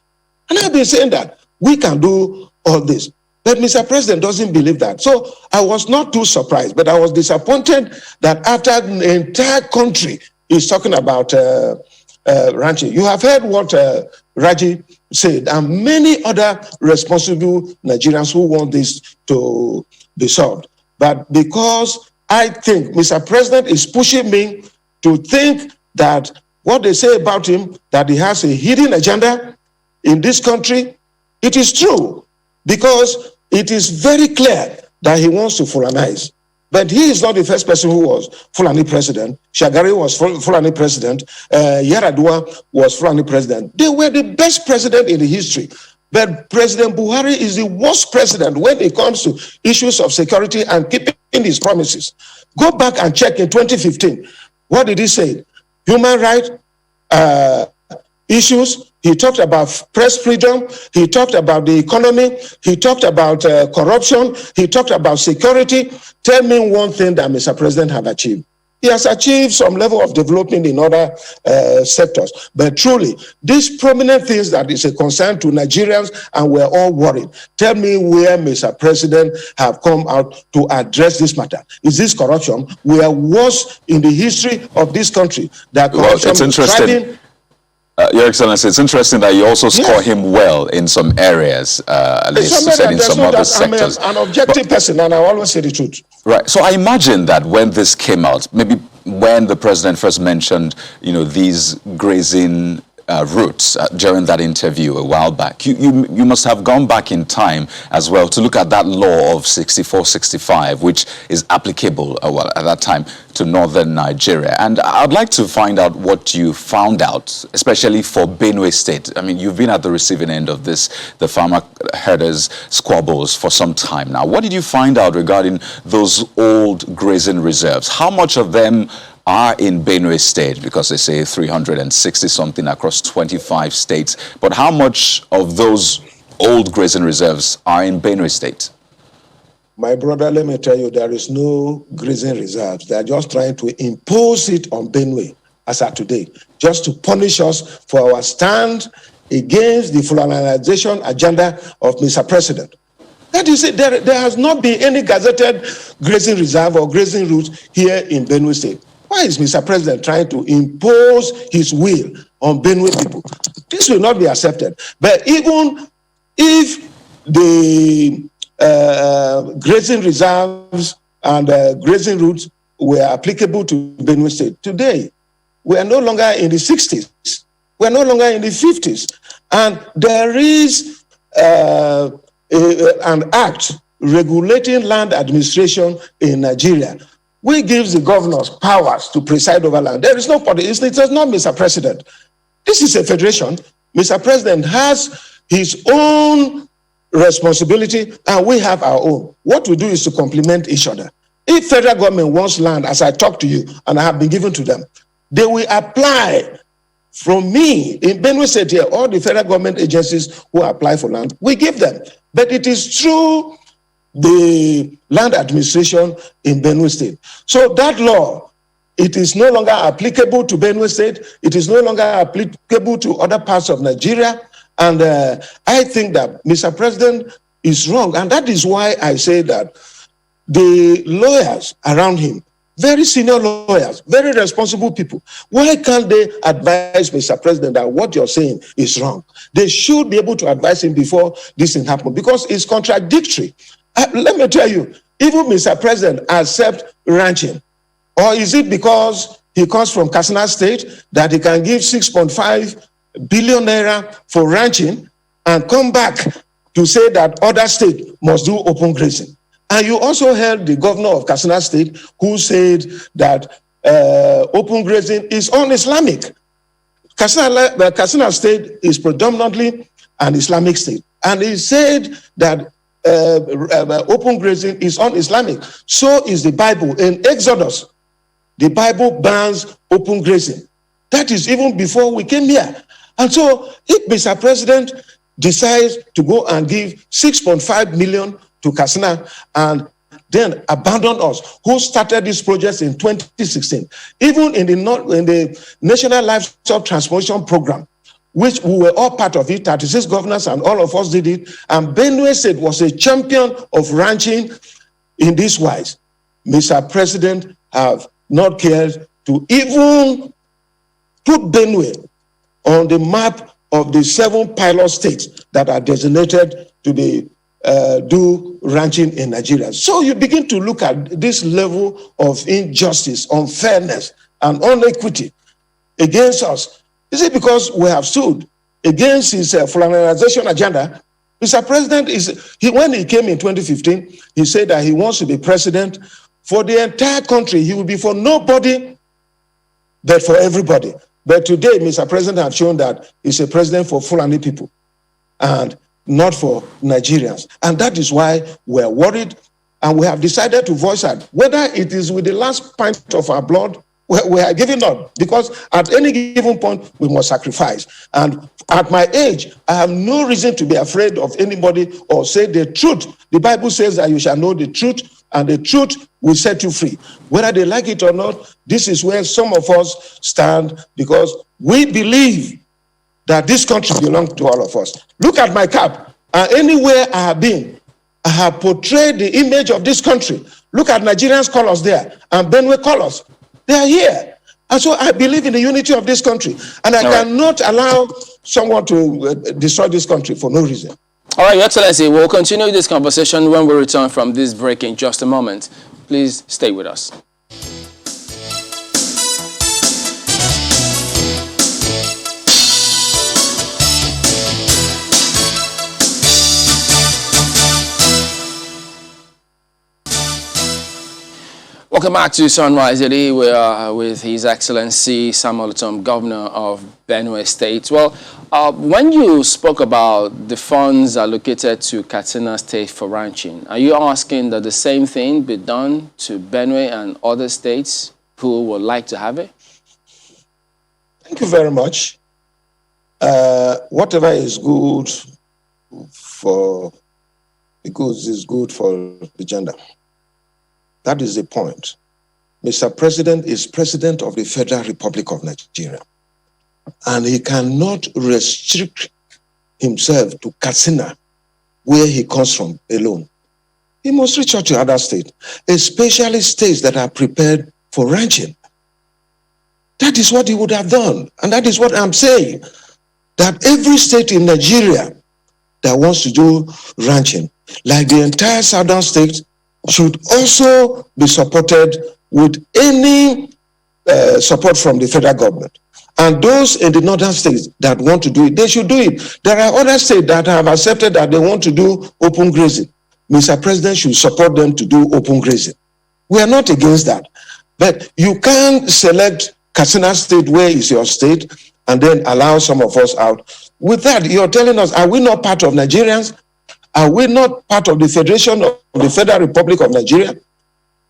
And I've been saying that we can do all this. But Mr. President doesn't believe that. So I was not too surprised, but I was disappointed that after the entire country is talking about ranching. You have heard what Raji said, and many other responsible Nigerians who want this to be solved. But because I think Mr. President is pushing me to think that what they say about him, that he has a hidden agenda in this country, it is true, because it is very clear that he wants to Fulanize. But he is not the first person who was Fulani president. Shagari was Fulani president. Yaradua was Fulani president. They were the best president in the history. But President Buhari is the worst president when it comes to issues of security and keeping his promises. Go back and check in 2015. What did he say? Human rights issues. He talked about press freedom. He talked about the economy. He talked about corruption. He talked about security. Tell me one thing that Mr. President have achieved. He has achieved some level of development in other sectors. But truly, these prominent things that is a concern to Nigerians, and we're all worried. Tell me where Mr. President have come out to address this matter. Is this corruption? We are worse in the history of this country. That corruption, well, it's interesting. Your Excellency, it's interesting that you also score him well in some areas, at least said in some other sectors. I'm an objective person, and I always say the truth. Right. So I imagine that when this came out, maybe when the president first mentioned, these grazing routes during that interview a while back, you must have gone back in time as well to look at that law of 64-65, which is applicable, at that time, to northern Nigeria. And I'd like to find out what you found out, especially for Benue State. I mean, you've been at the receiving end of this, the farmer herders squabbles, for some time now. What did you find out regarding those old grazing reserves? How much of them are in Benue State, because they say 360 something across 25 states, but how much of those old grazing reserves are in Benue State? My brother, let me tell you, there is no grazing reserves. They are just trying to impose it on Benue as of today, just to punish us for our stand against the Fulanization agenda of Mr. President. That is it. There has not been any gazetted grazing reserve or grazing routes here in Benue State. Why is Mr. President trying to impose his will on Benue people? This will not be accepted. But even if the grazing reserves and grazing routes were applicable to Benue State, today we are no longer in the 60s. We are no longer in the 50s. And there is an act regulating land administration in Nigeria, which gives the governors powers to preside over land. There is no politics. It is not Mr. President. This is a federation. Mr. President has his own responsibility, and we have our own. What we do is to complement each other. If federal government wants land, as I talk to you, and I have been given to them, they will apply. From me, in Benue State here, all the federal government agencies who apply for land, we give them. But it is true the land administration in Benue State. So that law, it is no longer applicable to Benue State. It is no longer applicable to other parts of Nigeria. And I think that Mr. President is wrong. And that is why I say that the lawyers around him, very senior lawyers, very responsible people, why can't they advise Mr. President that what you're saying is wrong? They should be able to advise him before this thing happens, because it's contradictory. Let me tell you, even Mr. President accepts ranching. Or is it because he comes from Katsina State that he can give 6.5 billion naira for ranching and come back to say that other states must do open grazing? And you also heard the governor of Katsina State who said that open grazing is un-Islamic. Katsina State is predominantly an Islamic state. And he said that open grazing is un-Islamic. So is the Bible. In Exodus, the Bible bans open grazing. That is even before we came here. And so if Mr. President decides to go and give 6.5 million to Katsina and then abandon us, who started these projects in 2016, even in the National Livestock Transformation Program, which we were all part of it, 36 governors and all of us did it, and Benue State was a champion of ranching in this wise. Mr. President have not cared to even put Benue on the map of the 7 pilot states that are designated to do ranching in Nigeria. So you begin to look at this level of injustice, unfairness, and inequity against us. Is it because we have stood against his colonization agenda? Mr. President, when he came in 2015, he said that he wants to be president for the entire country. He will be for nobody, but for everybody. But today, Mr. President has shown that he's a president for Fulani people and not for Nigerians. And that is why we're worried, and we have decided to voice out. Whether it is with the last pint of our blood, we are giving up, because at any given point, we must sacrifice. And at my age, I have no reason to be afraid of anybody or say the truth. The Bible says that you shall know the truth, and the truth will set you free. Whether they like it or not, this is where some of us stand, because we believe that this country belongs to all of us. Look at my cap. Anywhere I have been, I have portrayed the image of this country. Look at Nigerians' colors there and Benue colors. They are here. And so I believe in the unity of this country. And I cannot allow someone to destroy this country for no reason. All right, Your Excellency, we'll continue this conversation when we return from this break in just a moment. Please stay with us. Welcome back to Sunrise Today. We are with His Excellency Samuel Ortom, Governor of Benue State. Well, when you spoke about the funds allocated to Katsina State for ranching, are you asking that the same thing be done to Benue and other states who would like to have it? Thank you very much. Whatever is good for the goods is good for the gender. That is the point. Mr. President is President of the Federal Republic of Nigeria, and he cannot restrict himself to Katsina, where he comes from, alone. He must reach out to other states, especially states that are prepared for ranching. That is what he would have done, and that is what I'm saying, that every state in Nigeria that wants to do ranching, like the entire southern states, should also be supported with any support from the federal government. And those in the northern states that want to do it, they should do it. There are other states that have accepted that they want to do open grazing. Mr. President should support them to do open grazing. We are not against that. But you can't select Katsina State, where is your state, and then allow some of us out. With that, you're telling us, are we not part of Nigerians? Are we not part of the Federation of the Federal Republic of Nigeria?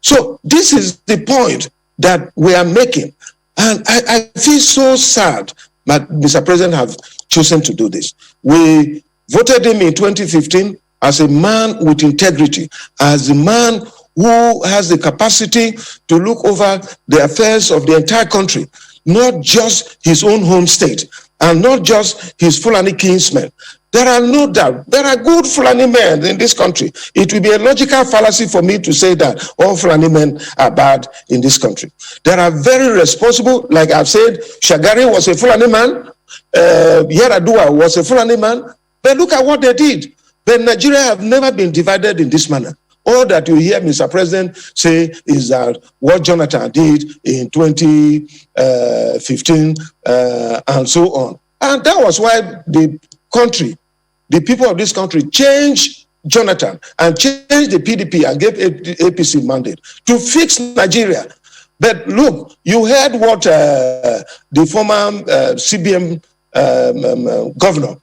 So this is the point that we are making. And I feel so sad that Mr. President have chosen to do this. We voted him in 2015 as a man with integrity, as a man who has the capacity to look over the affairs of the entire country, not just his own home state, and not just his Fulani kinsmen. There are no doubt, there are good Fulani men in this country. It will be a logical fallacy for me to say that all Fulani men are bad in this country. There are very responsible, like I've said, Shagari was a Fulani man, Yaradua was a Fulani man, but look at what they did. But Nigeria have never been divided in this manner. All that you hear Mr. President say is that what Jonathan did in 2015 and so on. And that was why the people of this country changed Jonathan and changed the PDP and gave APC mandate to fix Nigeria. But look, you heard what the former CBM governor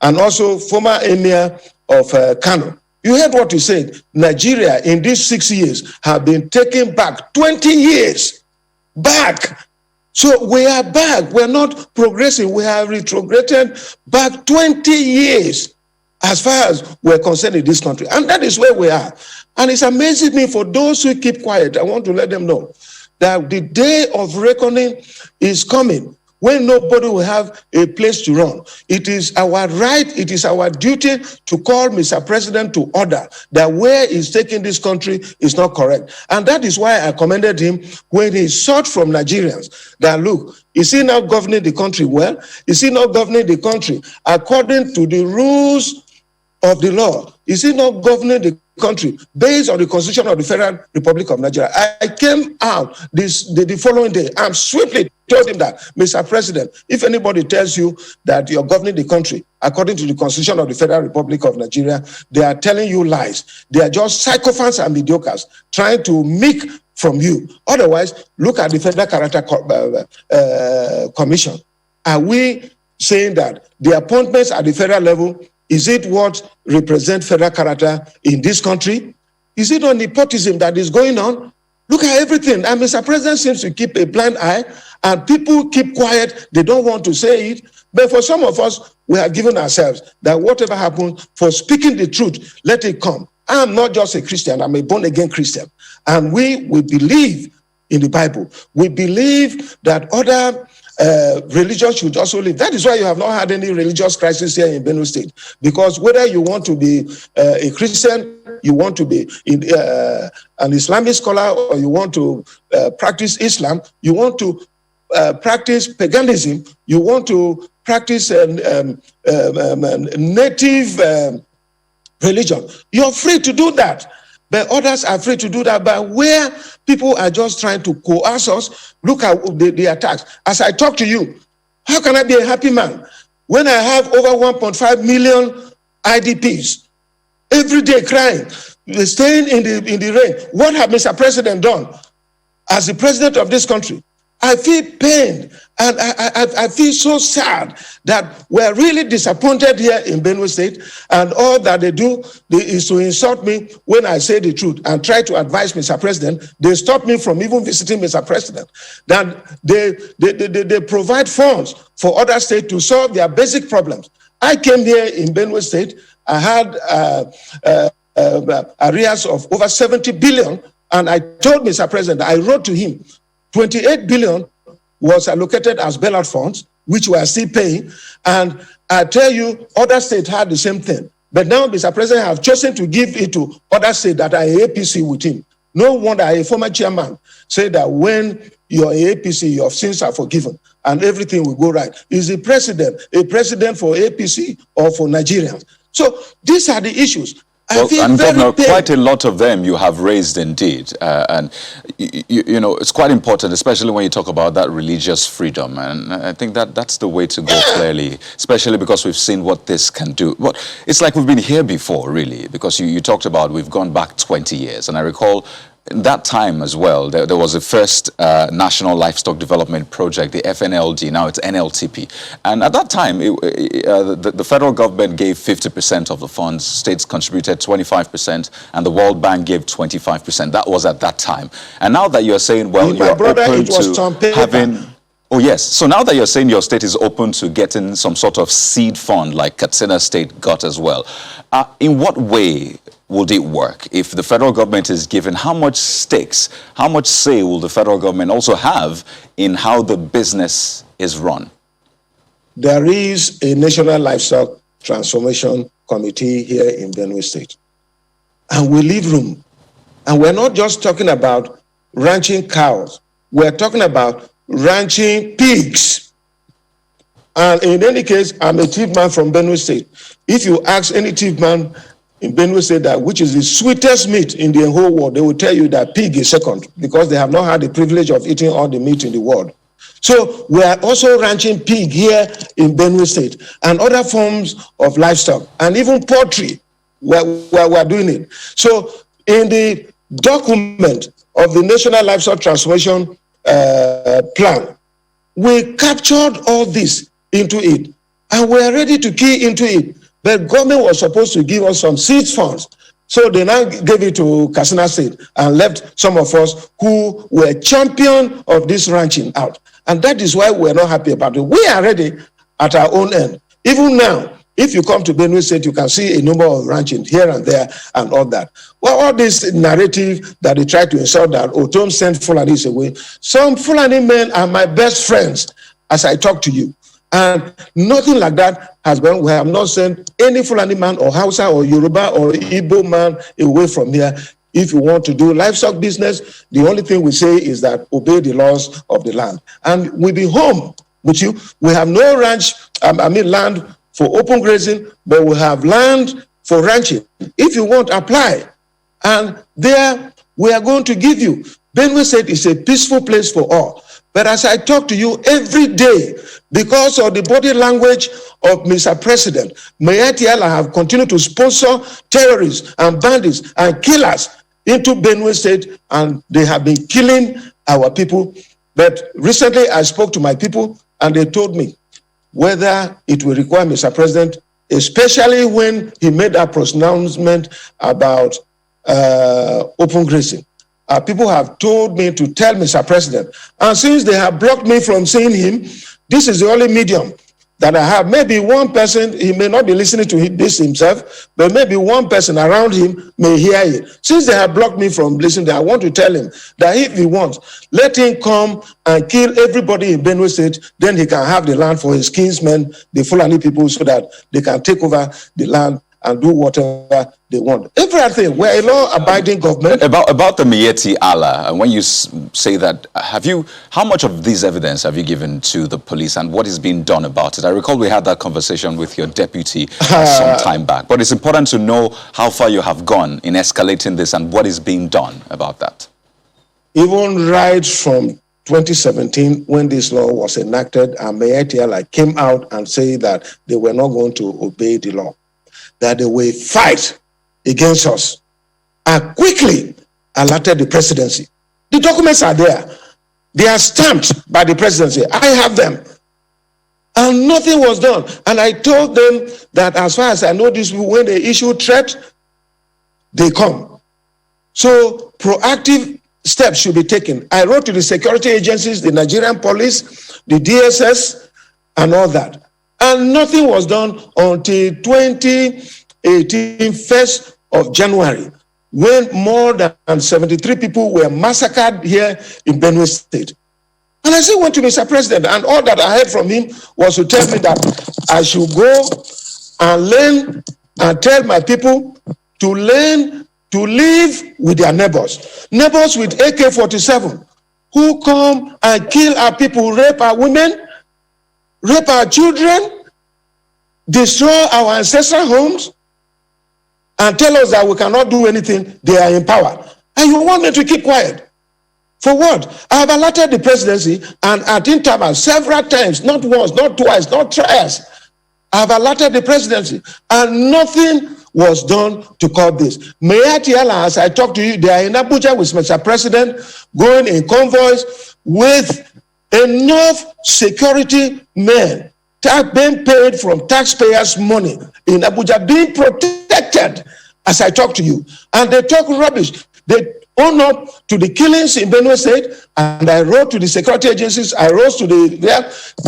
and also former emir of Kano, you heard what he said. Nigeria in these 6 years have been taken back 20 years back. So we are back. We're not progressing. We have retrograded back 20 years as far as we're concerned in this country. And that is where we are. And it's amazing me for those who keep quiet. I want to let them know that the day of reckoning is coming, when nobody will have a place to run. It is our right, it is our duty to call Mr. President to order that where he's taking this country is not correct. And that is why I commended him when he sought from Nigerians that, look, is he now governing the country well? Is he not governing the country according to the rules of the law? Is he not governing the country based on the Constitution of the Federal Republic of Nigeria? I came out the following day and swiftly told him that, Mr. President, if anybody tells you that you're governing the country according to the Constitution of the Federal Republic of Nigeria, they are telling you lies. They are just sycophants and mediocres trying to make from you. Otherwise, look at the Federal Character Commission. Are we saying that the appointments at the federal level, is it what represents federal character in this country? Is it not nepotism that is going on? Look at everything. And Mr. President seems to keep a blind eye, and people keep quiet. They don't want to say it. But for some of us, we have given ourselves that whatever happens, for speaking the truth, let it come. I'm not just a Christian. I'm a born-again Christian. And we believe in the Bible. We believe that other religions should also live. That is why you have not had any religious crisis here in Benue State. Because whether you want to be a Christian, you want to be an Islamic scholar, or you want to practice Islam, you want to practice paganism, you want to practice native religion, you're free to do that. But others are free to do that. But where people are just trying to coerce us, look at the attacks. As I talk to you, how can I be a happy man when I have over 1.5 million IDPs every day crying, staying in the rain? What have Mr. President done as the president of this country? I feel pained, and I feel so sad that we're really disappointed here in Benue State, and all that they do is to insult me when I say the truth and try to advise Mr. President. They stop me from even visiting Mr. President. That they provide funds for other states to solve their basic problems. I came here in Benue State. I had arrears of over 70 billion, and I told Mr. President, I wrote to him, 28 billion was allocated as bailout funds, which we are still paying. And I tell you, other states had the same thing. But now Mr. President have chosen to give it to other states that are APC with him. No wonder a former chairman said that when you're APC, your sins are forgiven and everything will go right. Is the president a president for APC or for Nigerians? So these are the issues. Well, and Governor, quite a lot of them you have raised indeed. And, you know, it's quite important, especially when you talk about that religious freedom. And I think that's the way to go clearly, especially because we've seen what this can do. But it's like we've been here before, really, because you talked about we've gone back 20 years. And I recall that time as well, there was a first National Livestock Development Project, the FNLD, now it's NLTP. And at that time, the federal government gave 50% of the funds, states contributed 25%, and the World Bank gave 25%. That was at that time. And now that you're saying, well, you're open to having... Oh, yes. So now that you're saying your state is open to getting some sort of seed fund like Katsina State got as well, in what way would it work? If the federal government is given, how much stakes, how much say will the federal government also have in how the business is run? There is a National Livestock Transformation Committee here in Benue State. And we leave room. And we're not just talking about ranching cows. We're talking about ranching pigs. And in any case, I'm a chief man from Benue State. If you ask any chief man in Benue State that which is the sweetest meat in the whole world, they will tell you that pig is second, because they have not had the privilege of eating all the meat in the world. So we are also ranching pig here in Benue State and other forms of livestock and even poultry. We're doing it. So in the document of the National Livestock Transformation Plan, we captured all this into it, and we are ready to key into it. But government was supposed to give us some seed funds. So they now gave it to Katsina State and left some of us who were champion of this ranching out. And that is why we're not happy about it. We are ready at our own end. Even now, if you come to Benue State, you can see a number of ranching here and there and all that. Well, all this narrative that they try to insult that Ortom sent Fulanis away. Some Fulani men are my best friends. as I talk to you. And nothing like that has been. We have not sent any Fulani man or Hausa or Yoruba or Igbo man away from here. If you want to do livestock business, the only thing we say is that obey the laws of the land. And we'll be home with you. We have no land for open grazing, but we have land for ranching. If you want, apply. And there we are going to give you. Benue State is a peaceful place for all. But as I talk to you every day, because of the body language of Mr. President, Mayati Allah have continued to sponsor terrorists and bandits and killers into Benue State, and they have been killing our people. But recently I spoke to my people, and they told me whether it will require Mr. President, especially when he made a pronouncement about open grazing. People have told me to tell Mr. President, and since they have blocked me from seeing him, this is the only medium that I have. Maybe one person, he may not be listening to this himself, but maybe one person around him may hear it. Since they have blocked me from listening, I want to tell him that if he wants, let him come and kill everybody in Benue State, then he can have the land for his kinsmen, the Fulani people, so that they can take over the land and do whatever they want. Everything. We're a law-abiding government. About the Miyetti Allah, and when you say that, how much of this evidence have you given to the police, and what is being done about it? I recall we had that conversation with your deputy some time back, but it's important to know how far you have gone in escalating this and what is being done about that. Even right from 2017, when this law was enacted, and Miyetti Allah came out and said that they were not going to obey the law, that they will fight against us, and quickly alerted the presidency. The documents are there. They are stamped by the presidency. I have them. And nothing was done. And I told them that as far as I know, this when they issue threat, they come. So proactive steps should be taken. I wrote to the security agencies, the Nigerian police, the DSS, and all that. And nothing was done until 2018, 1st of January, when more than 73 people were massacred here in Benue State. And I still went to Mr. President, and all that I heard from him was to tell me that I should go and learn and tell my people to learn to live with their neighbors. Neighbors with AK-47 who come and kill our people, rape our women, rape our children, destroy our ancestral homes, and tell us that we cannot do anything. They are in power. And you want me to keep quiet? For what? I have alerted the presidency, and at intervals, several times, not once, not twice, not thrice, I have alerted the presidency, and nothing was done to curb this. Mayati Allah, as I talk to you, they are in Abuja with Mr. President, going in convoys with enough security men, being paid from taxpayers' money in Abuja, being protected as I talk to you. And they talk rubbish. They own up to the killings in Benue State, and I wrote to the security agencies, I wrote to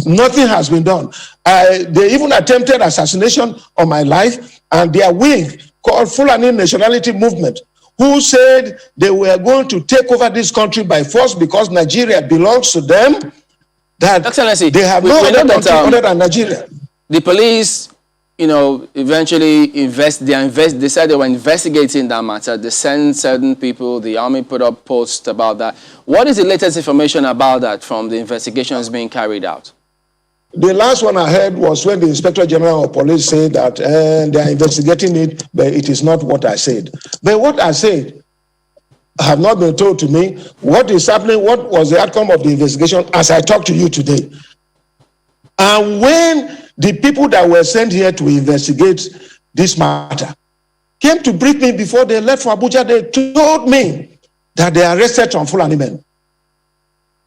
nothing has been done. They even attempted assassination on my life, and their wing called Fulani Nationality Movement, who said they were going to take over this country by force because Nigeria belongs to them, that Excellency, they have no other country other than Nigeria. The police, eventually they said they were investigating that matter. They sent certain people, the army put up posts about that. What is the latest information about that from the investigations being carried out? The last one I heard was when the Inspector General of Police said that they are investigating it, but it is not what I said. But what I said have not been told to me. What is happening, what was the outcome of the investigation as I talk to you today. And when the people that were sent here to investigate this matter came to brief me before they left for Abuja, they told me that they arrested some Fulani men.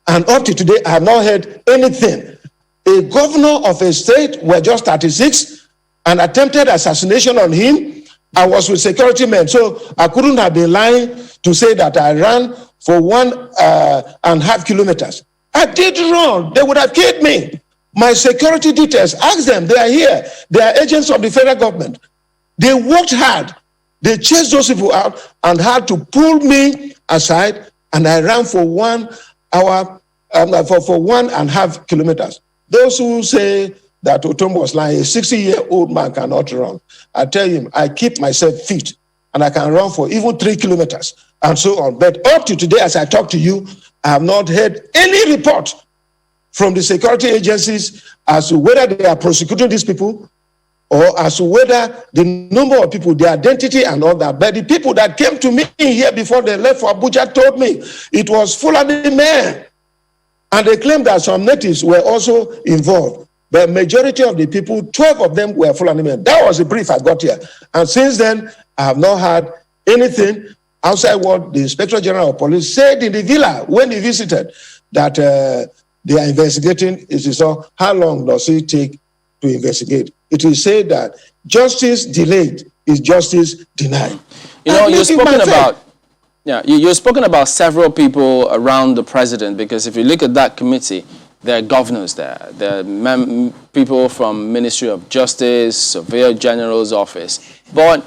And up to today, I have not heard anything. A governor of a state were just 36 and attempted assassination on him. I was with security men, so I couldn't have been lying to say that I ran for 1.5 kilometers. I did run. They would have killed me. My security details, ask them, they are here. They are agents of the federal government. They worked hard. They chased those people out and had to pull me aside, and I ran for 1 hour, for 1.5 kilometers. Those who say that Ortom was lying, a 60-year-old man cannot run. I tell him, I keep myself fit and I can run for even 3 kilometers and so on. But up to today, as I talk to you, I have not heard any report from the security agencies as to whether they are prosecuting these people or as to whether the number of people, their identity and all that. But the people that came to me here before they left for Abuja told me it was Fulani men. And they claimed that some natives were also involved. The majority of the people, 12 of them were Fulani men. That was the brief I got here. And since then, I have not had anything outside what the Inspector General of Police said in the villa when he visited, that they are investigating. It is all, how long does it take to investigate? It is said that justice delayed is justice denied. You know, you've spoken about, you've spoken about several people around the president, because if you look at that committee, there are governors there, there are people from Ministry of Justice, Surveyor General's office. But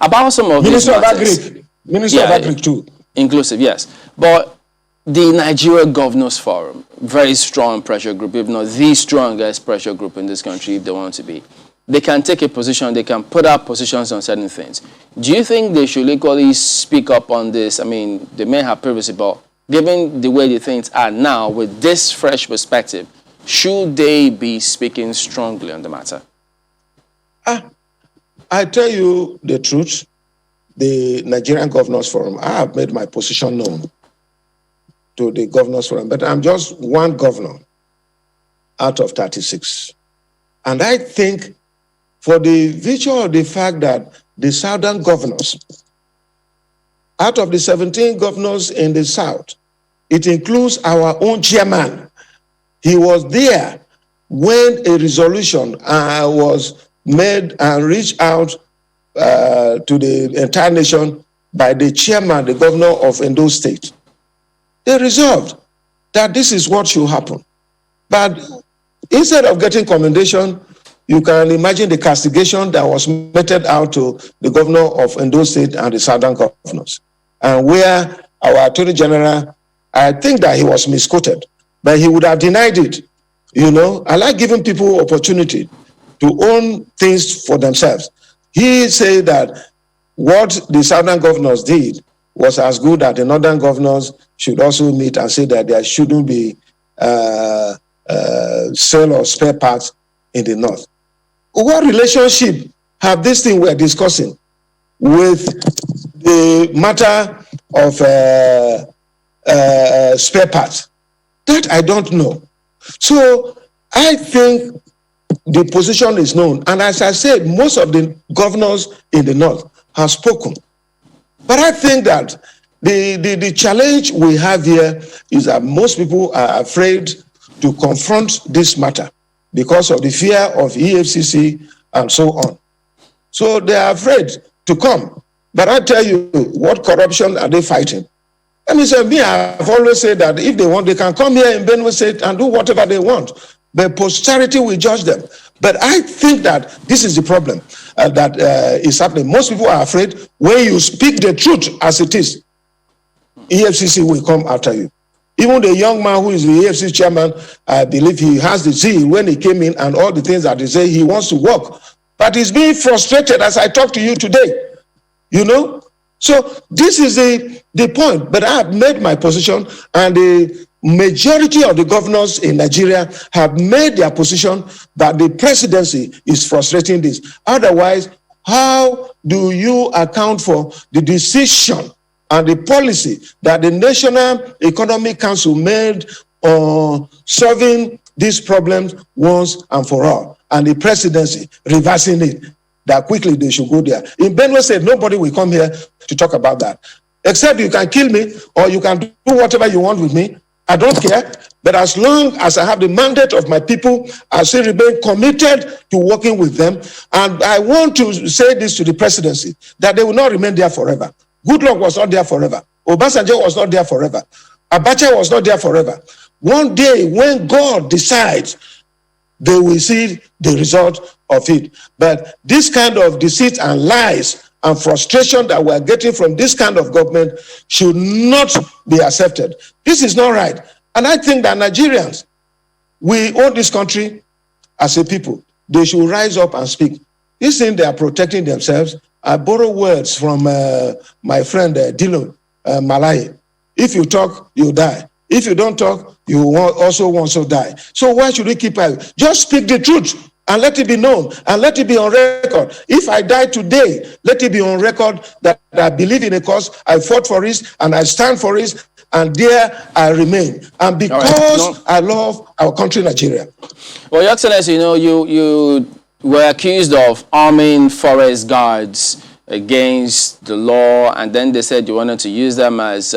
about some of these matters, Minister of Agric too. Inclusive, yes. But the Nigeria Governors Forum, very strong pressure group, if not the strongest pressure group in this country if they want to be. They can take a position, they can put up positions on certain things. Do you think they should equally speak up on this? I mean, they may have previously, but given the way the things are now, with this fresh perspective, should they be speaking strongly on the matter? I tell you the truth, the Nigerian Governors Forum, I have made my position known to the Governors Forum, but I'm just one governor out of 36. And I think for the virtue of the fact that the Southern governors, out of the 17 governors in the South, it includes our own chairman. He was there when a resolution was made and reached out to the entire nation by the chairman, the governor of Edo State. They resolved that this is what should happen. But instead of getting commendation, you can imagine the castigation that was meted out to the governor of Edo State and the Southern governors. And where our Attorney General, I think that he was misquoted, but he would have denied it. You know, I like giving people opportunity to own things for themselves. He said that what the Southern governors did was as good that the Northern governors should also meet and say that there shouldn't be sale of spare parts in the North. What relationship have this thing we're discussing with the matter of spare parts? That I don't know. So I think the position is known. And as I said, most of the governors in the North have spoken. But I think that the challenge we have here is that most people are afraid to confront this matter because of the fear of EFCC and so on. So they are afraid to come. But I tell you, what corruption are they fighting? Let me say, I've always said that if they want, they can come here in Benue State and do whatever they want. But posterity will judge them. But I think that this is the problem that is happening. Most people are afraid when you speak the truth as it is, EFCC will come after you. Even the young man who is the EFCC chairman, I believe he has the zeal when he came in and all the things that they say he wants to work. But he's being frustrated as I talk to you today. You know? So this is the point. But I have made my position, and the majority of the governors in Nigeria have made their position that the presidency is frustrating this. Otherwise, how do you account for the decision and the policy that the National Economic Council made on solving these problems once and for all, and the presidency reversing it, that quickly they should go there? In Benue State, nobody will come here to talk about that, except you can kill me or you can do whatever you want with me. I don't care. But as long as I have the mandate of my people, I still remain committed to working with them. And I want to say this to the presidency, that they will not remain there forever. Goodluck was not there forever. Obasanjo was not there forever. Abacha was not there forever. One day, when God decides, they will see the result of it. But this kind of deceit and lies and frustration that we're getting from this kind of government should not be accepted. This is not right. And I think that Nigerians, we own this country as a people. They should rise up and speak. This thing, they are protecting themselves. I borrow words from my friend Dillon Malay. If you talk, you die. If you don't talk, you also die. So why should we keep quiet? Just speak the truth and let it be known and let it be on record. If I die today, let it be on record that I believe in a cause, I fought for it, and I stand for it, and there I remain. And because I love our country, Nigeria. Well, Your Excellency, you were accused of arming forest guards against the law, and then they said you wanted to use them as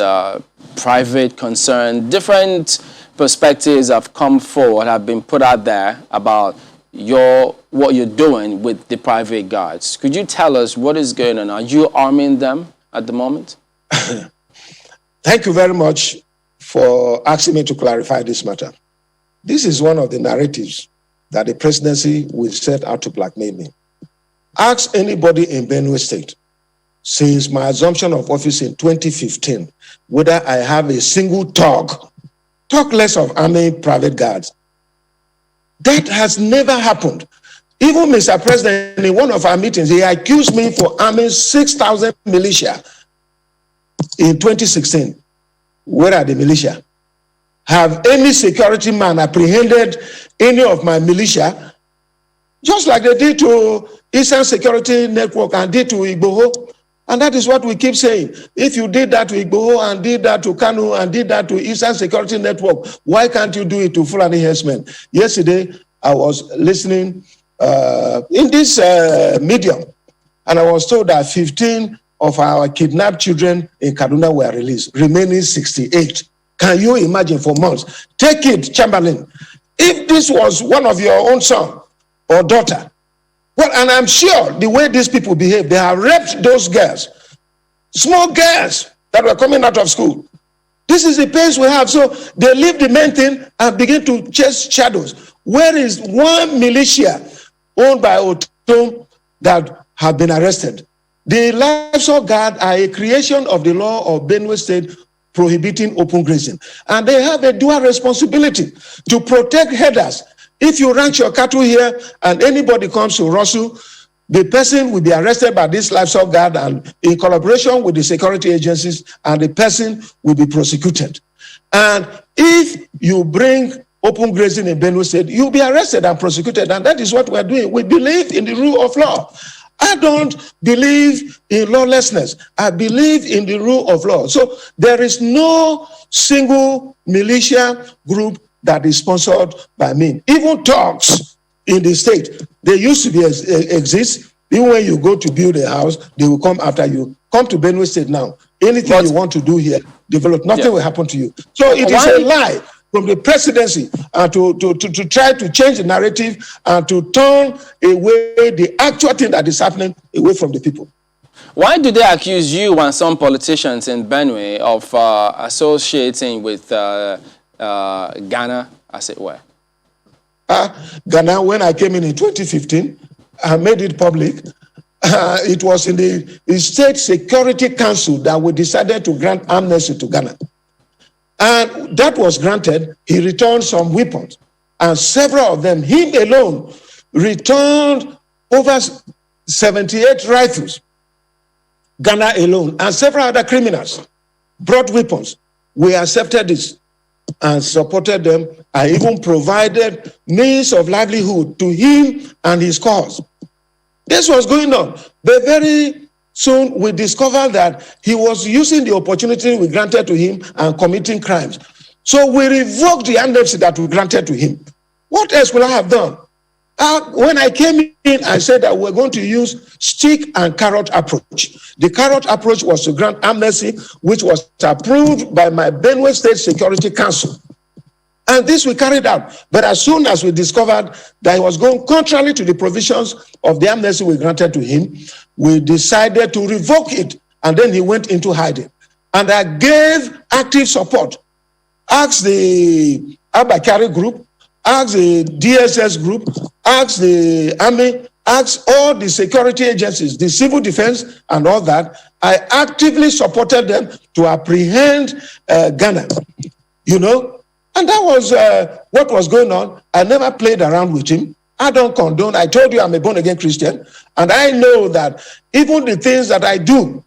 private concern. Different perspectives have come forward, have been put out there about what you're doing with the private guards. Could you tell us what is going on? Are you arming them at the moment? Thank you very much for asking me to clarify this matter. This is one of the narratives that the presidency will set out to blackmail me. Ask anybody in Benue State since my assumption of office in 2015 whether I have a single talk less of arming private guards. That has never happened. Even Mr. President, in one of our meetings, he accused me for arming 6,000 militia in 2016. Where are the militia? Have any security man apprehended any of my militia? Just like they did to Eastern Security Network and did to Igboho. And that is what we keep saying. If you did that to Igboho and did that to Kanu and did that to Eastern Security Network, why can't you do it to Fulani herdsmen? Yesterday, I was listening in this medium, and I was told that 15 of our kidnapped children in Kaduna were released, remaining 68. Can you imagine for months? Take it, Chamberlain. If this was one of your own son or daughter, well, and I'm sure the way these people behave, they have raped those girls, small girls that were coming out of school. This is the pace we have. So they leave the main thing and begin to chase shadows. Where is one militia owned by Ortom that have been arrested? The livestock guard are a creation of the law of Benue State prohibiting open grazing. And they have a dual responsibility to protect herders. If you ranch your cattle here and anybody comes to Rosu, the person will be arrested by this livestock guard and in collaboration with the security agencies, and the person will be prosecuted. And if you bring open grazing in Benue State, you'll be arrested and prosecuted. And that is what we're doing. We believe in the rule of law. I don't believe in lawlessness. I believe in the rule of law. So there is no single militia group that is sponsored by me. Even talks in the state, they used to exist. Even when you go to build a house, they will come after you. Come to Benue State now. Anything you want to do here, develop, nothing will happen to you. So it is a lie from the presidency to try to change the narrative and to turn away the actual thing that is happening away from the people. Why do they accuse you and some politicians in Benue of associating with Ghana, as it were? Ghana, when I came in 2015, I made it public. It was in the State Security Council that we decided to grant amnesty to Ghana. And that was granted. He returned some weapons. And several of them, him alone, returned over 78 rifles. Ghana alone. And several other criminals brought weapons. We accepted this and supported them. I even provided means of livelihood to him and his cause. This was going on. But very soon we discovered that he was using the opportunity we granted to him and committing crimes. So we revoked the amnesty that we granted to him. What else will I have done? When I came in, I said that we're going to use stick and carrot approach. The carrot approach was to grant amnesty, which was approved by my Benue State Security Council. And this we carried out. But as soon as we discovered that he was going contrary to the provisions of the amnesty we granted to him, we decided to revoke it. And then he went into hiding. And I gave active support. Ask the Abakari group, ask the DSS group, ask the army, ask all the security agencies, the civil defense and all that. I actively supported them to apprehend Ghana. You know, And that was what was going on. I never played around with him. I don't condone. I told you I'm a born-again Christian. And I know that even the things that I do,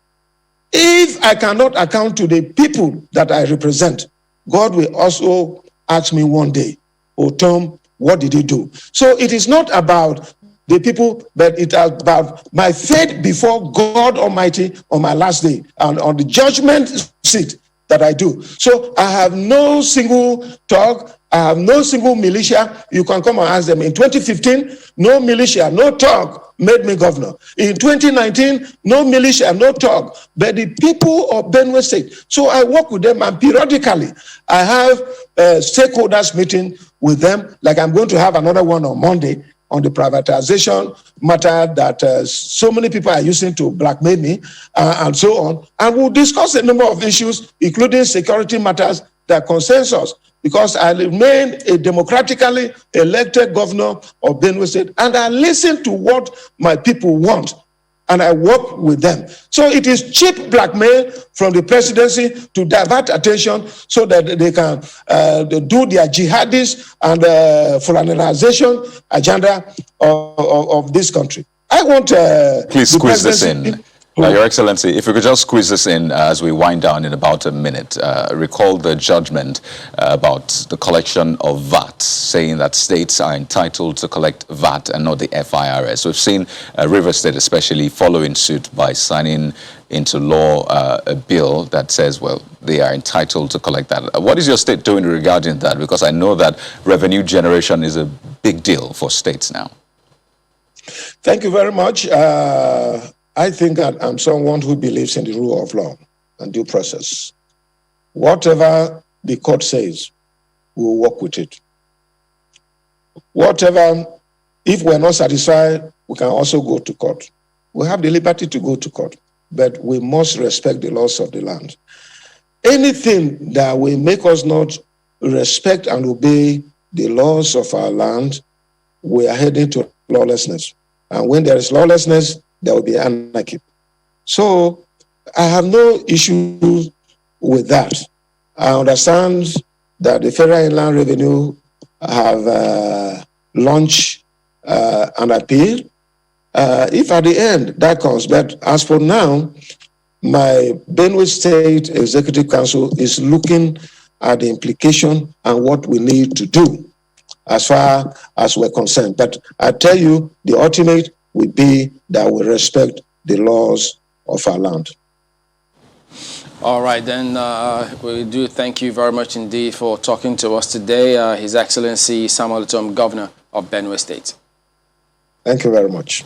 if I cannot account to the people that I represent, God will also ask me one day, Ortom, what did he do? So it is not about the people, but it is about my faith before God Almighty on my last day and on the judgment seat that I do. So I have no single talk. I have no single militia. You can come and ask them. In 2015, no militia, no talk made me governor. In 2019, no militia, no talk. But the people of Benue State. So I work with them, and periodically I have stakeholders meeting with them. Like I'm going to have another one on Monday on the privatization matter that so many people are using to blackmail me and so on. And we'll discuss a number of issues, including security matters that concerns us, because I remain a democratically elected governor of Benue State, and I listen to what my people want, and I work with them. So it is cheap blackmail from the presidency to divert attention so that they can do their jihadist and Fulanization agenda of this country. I want please squeeze this in. Your Excellency, if we could just squeeze this in as we wind down in about a minute. Recall the judgment about the collection of VAT, saying that states are entitled to collect VAT and not the FIRS. We've seen Rivers State especially following suit by signing into law a bill that says, well, they are entitled to collect that. What is your state doing regarding that? Because I know that revenue generation is a big deal for states now. Thank you very much. I think that I'm someone who believes in the rule of law and due process. Whatever the court says, we'll work with it. Whatever, if we're not satisfied, we can also go to court. We have the liberty to go to court, but we must respect the laws of the land. Anything that will make us not respect and obey the laws of our land, we are heading to lawlessness. And when there is lawlessness, there will be anarchy. So I have no issue with that. I understand that the Federal Inland Revenue have launched an appeal. If at the end that comes, but as for now, my Benue State Executive Council is looking at the implication and what we need to do as far as we're concerned. But I tell you, the ultimate will be that we respect the laws of our land. All right, then we do thank you very much indeed for talking to us today, His Excellency Samuel Ortom, Governor of Benue State. Thank you very much.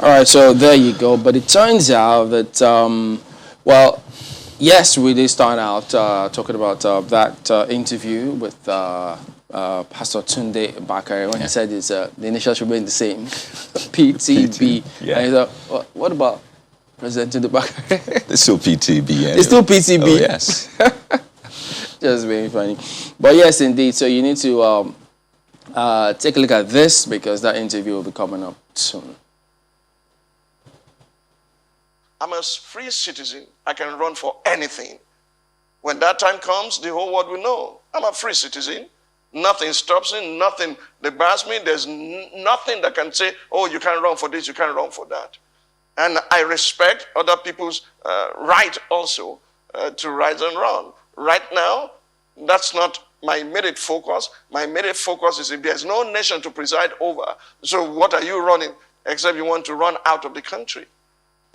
All right, so there you go. But it turns out that, well, yes, we did start out talking about that interview with Pastor Tunde Bakare when he said the initials remain the same, PTB. Yeah. And he thought, what about President Tunde Bakare? It's still PTB. Anyway. It's still PTB. Oh, yes. Just very funny. But yes, indeed. So you need to take a look at this because that interview will be coming up soon. I'm a free citizen. I can run for anything. When that time comes, the whole world will know. I'm a free citizen. Nothing stops me. Nothing bars me. There's nothing that can say, oh, you can't run for this, you can't run for that. And I respect other people's right also to rise and run. Right now, that's not my immediate focus. My immediate focus is if there's no nation to preside over, so what are you running except you want to run out of the country?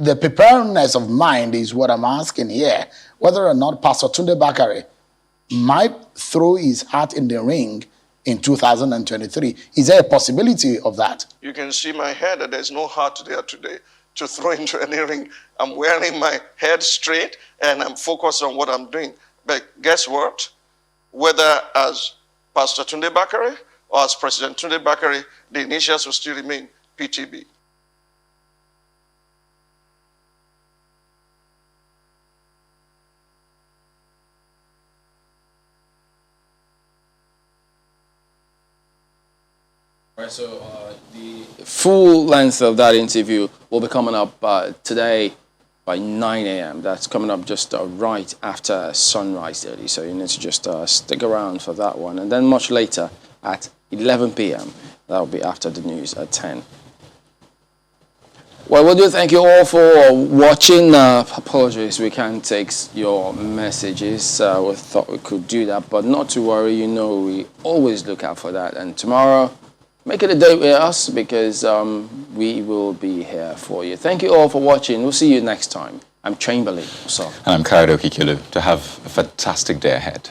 The preparedness of mind is what I'm asking here, whether or not Pastor Tunde Bakare might throw his hat in the ring in 2023. Is there a possibility of that? You can see my head, that there's no heart there today to throw into any ring. I'm wearing my head straight and I'm focused on what I'm doing. But guess what? Whether as Pastor Tunde Bakare or as President Tunde Bakare, the initials will still remain PTB. Right, so the full length of that interview will be coming up today by 9 a.m. That's coming up just right after sunrise early. So you need to just stick around for that one. And then much later at 11 p.m. That will be after the news at 10. Well, we do thank you all for watching. Apologies, we can't take your messages. We thought we could do that, but not to worry. You know, we always look out for that. And tomorrow, make it a day with us because we will be here for you. Thank you all for watching. We'll see you next time. I'm Chamberlain. And I'm Kaido Kikilu. To have a fantastic day ahead.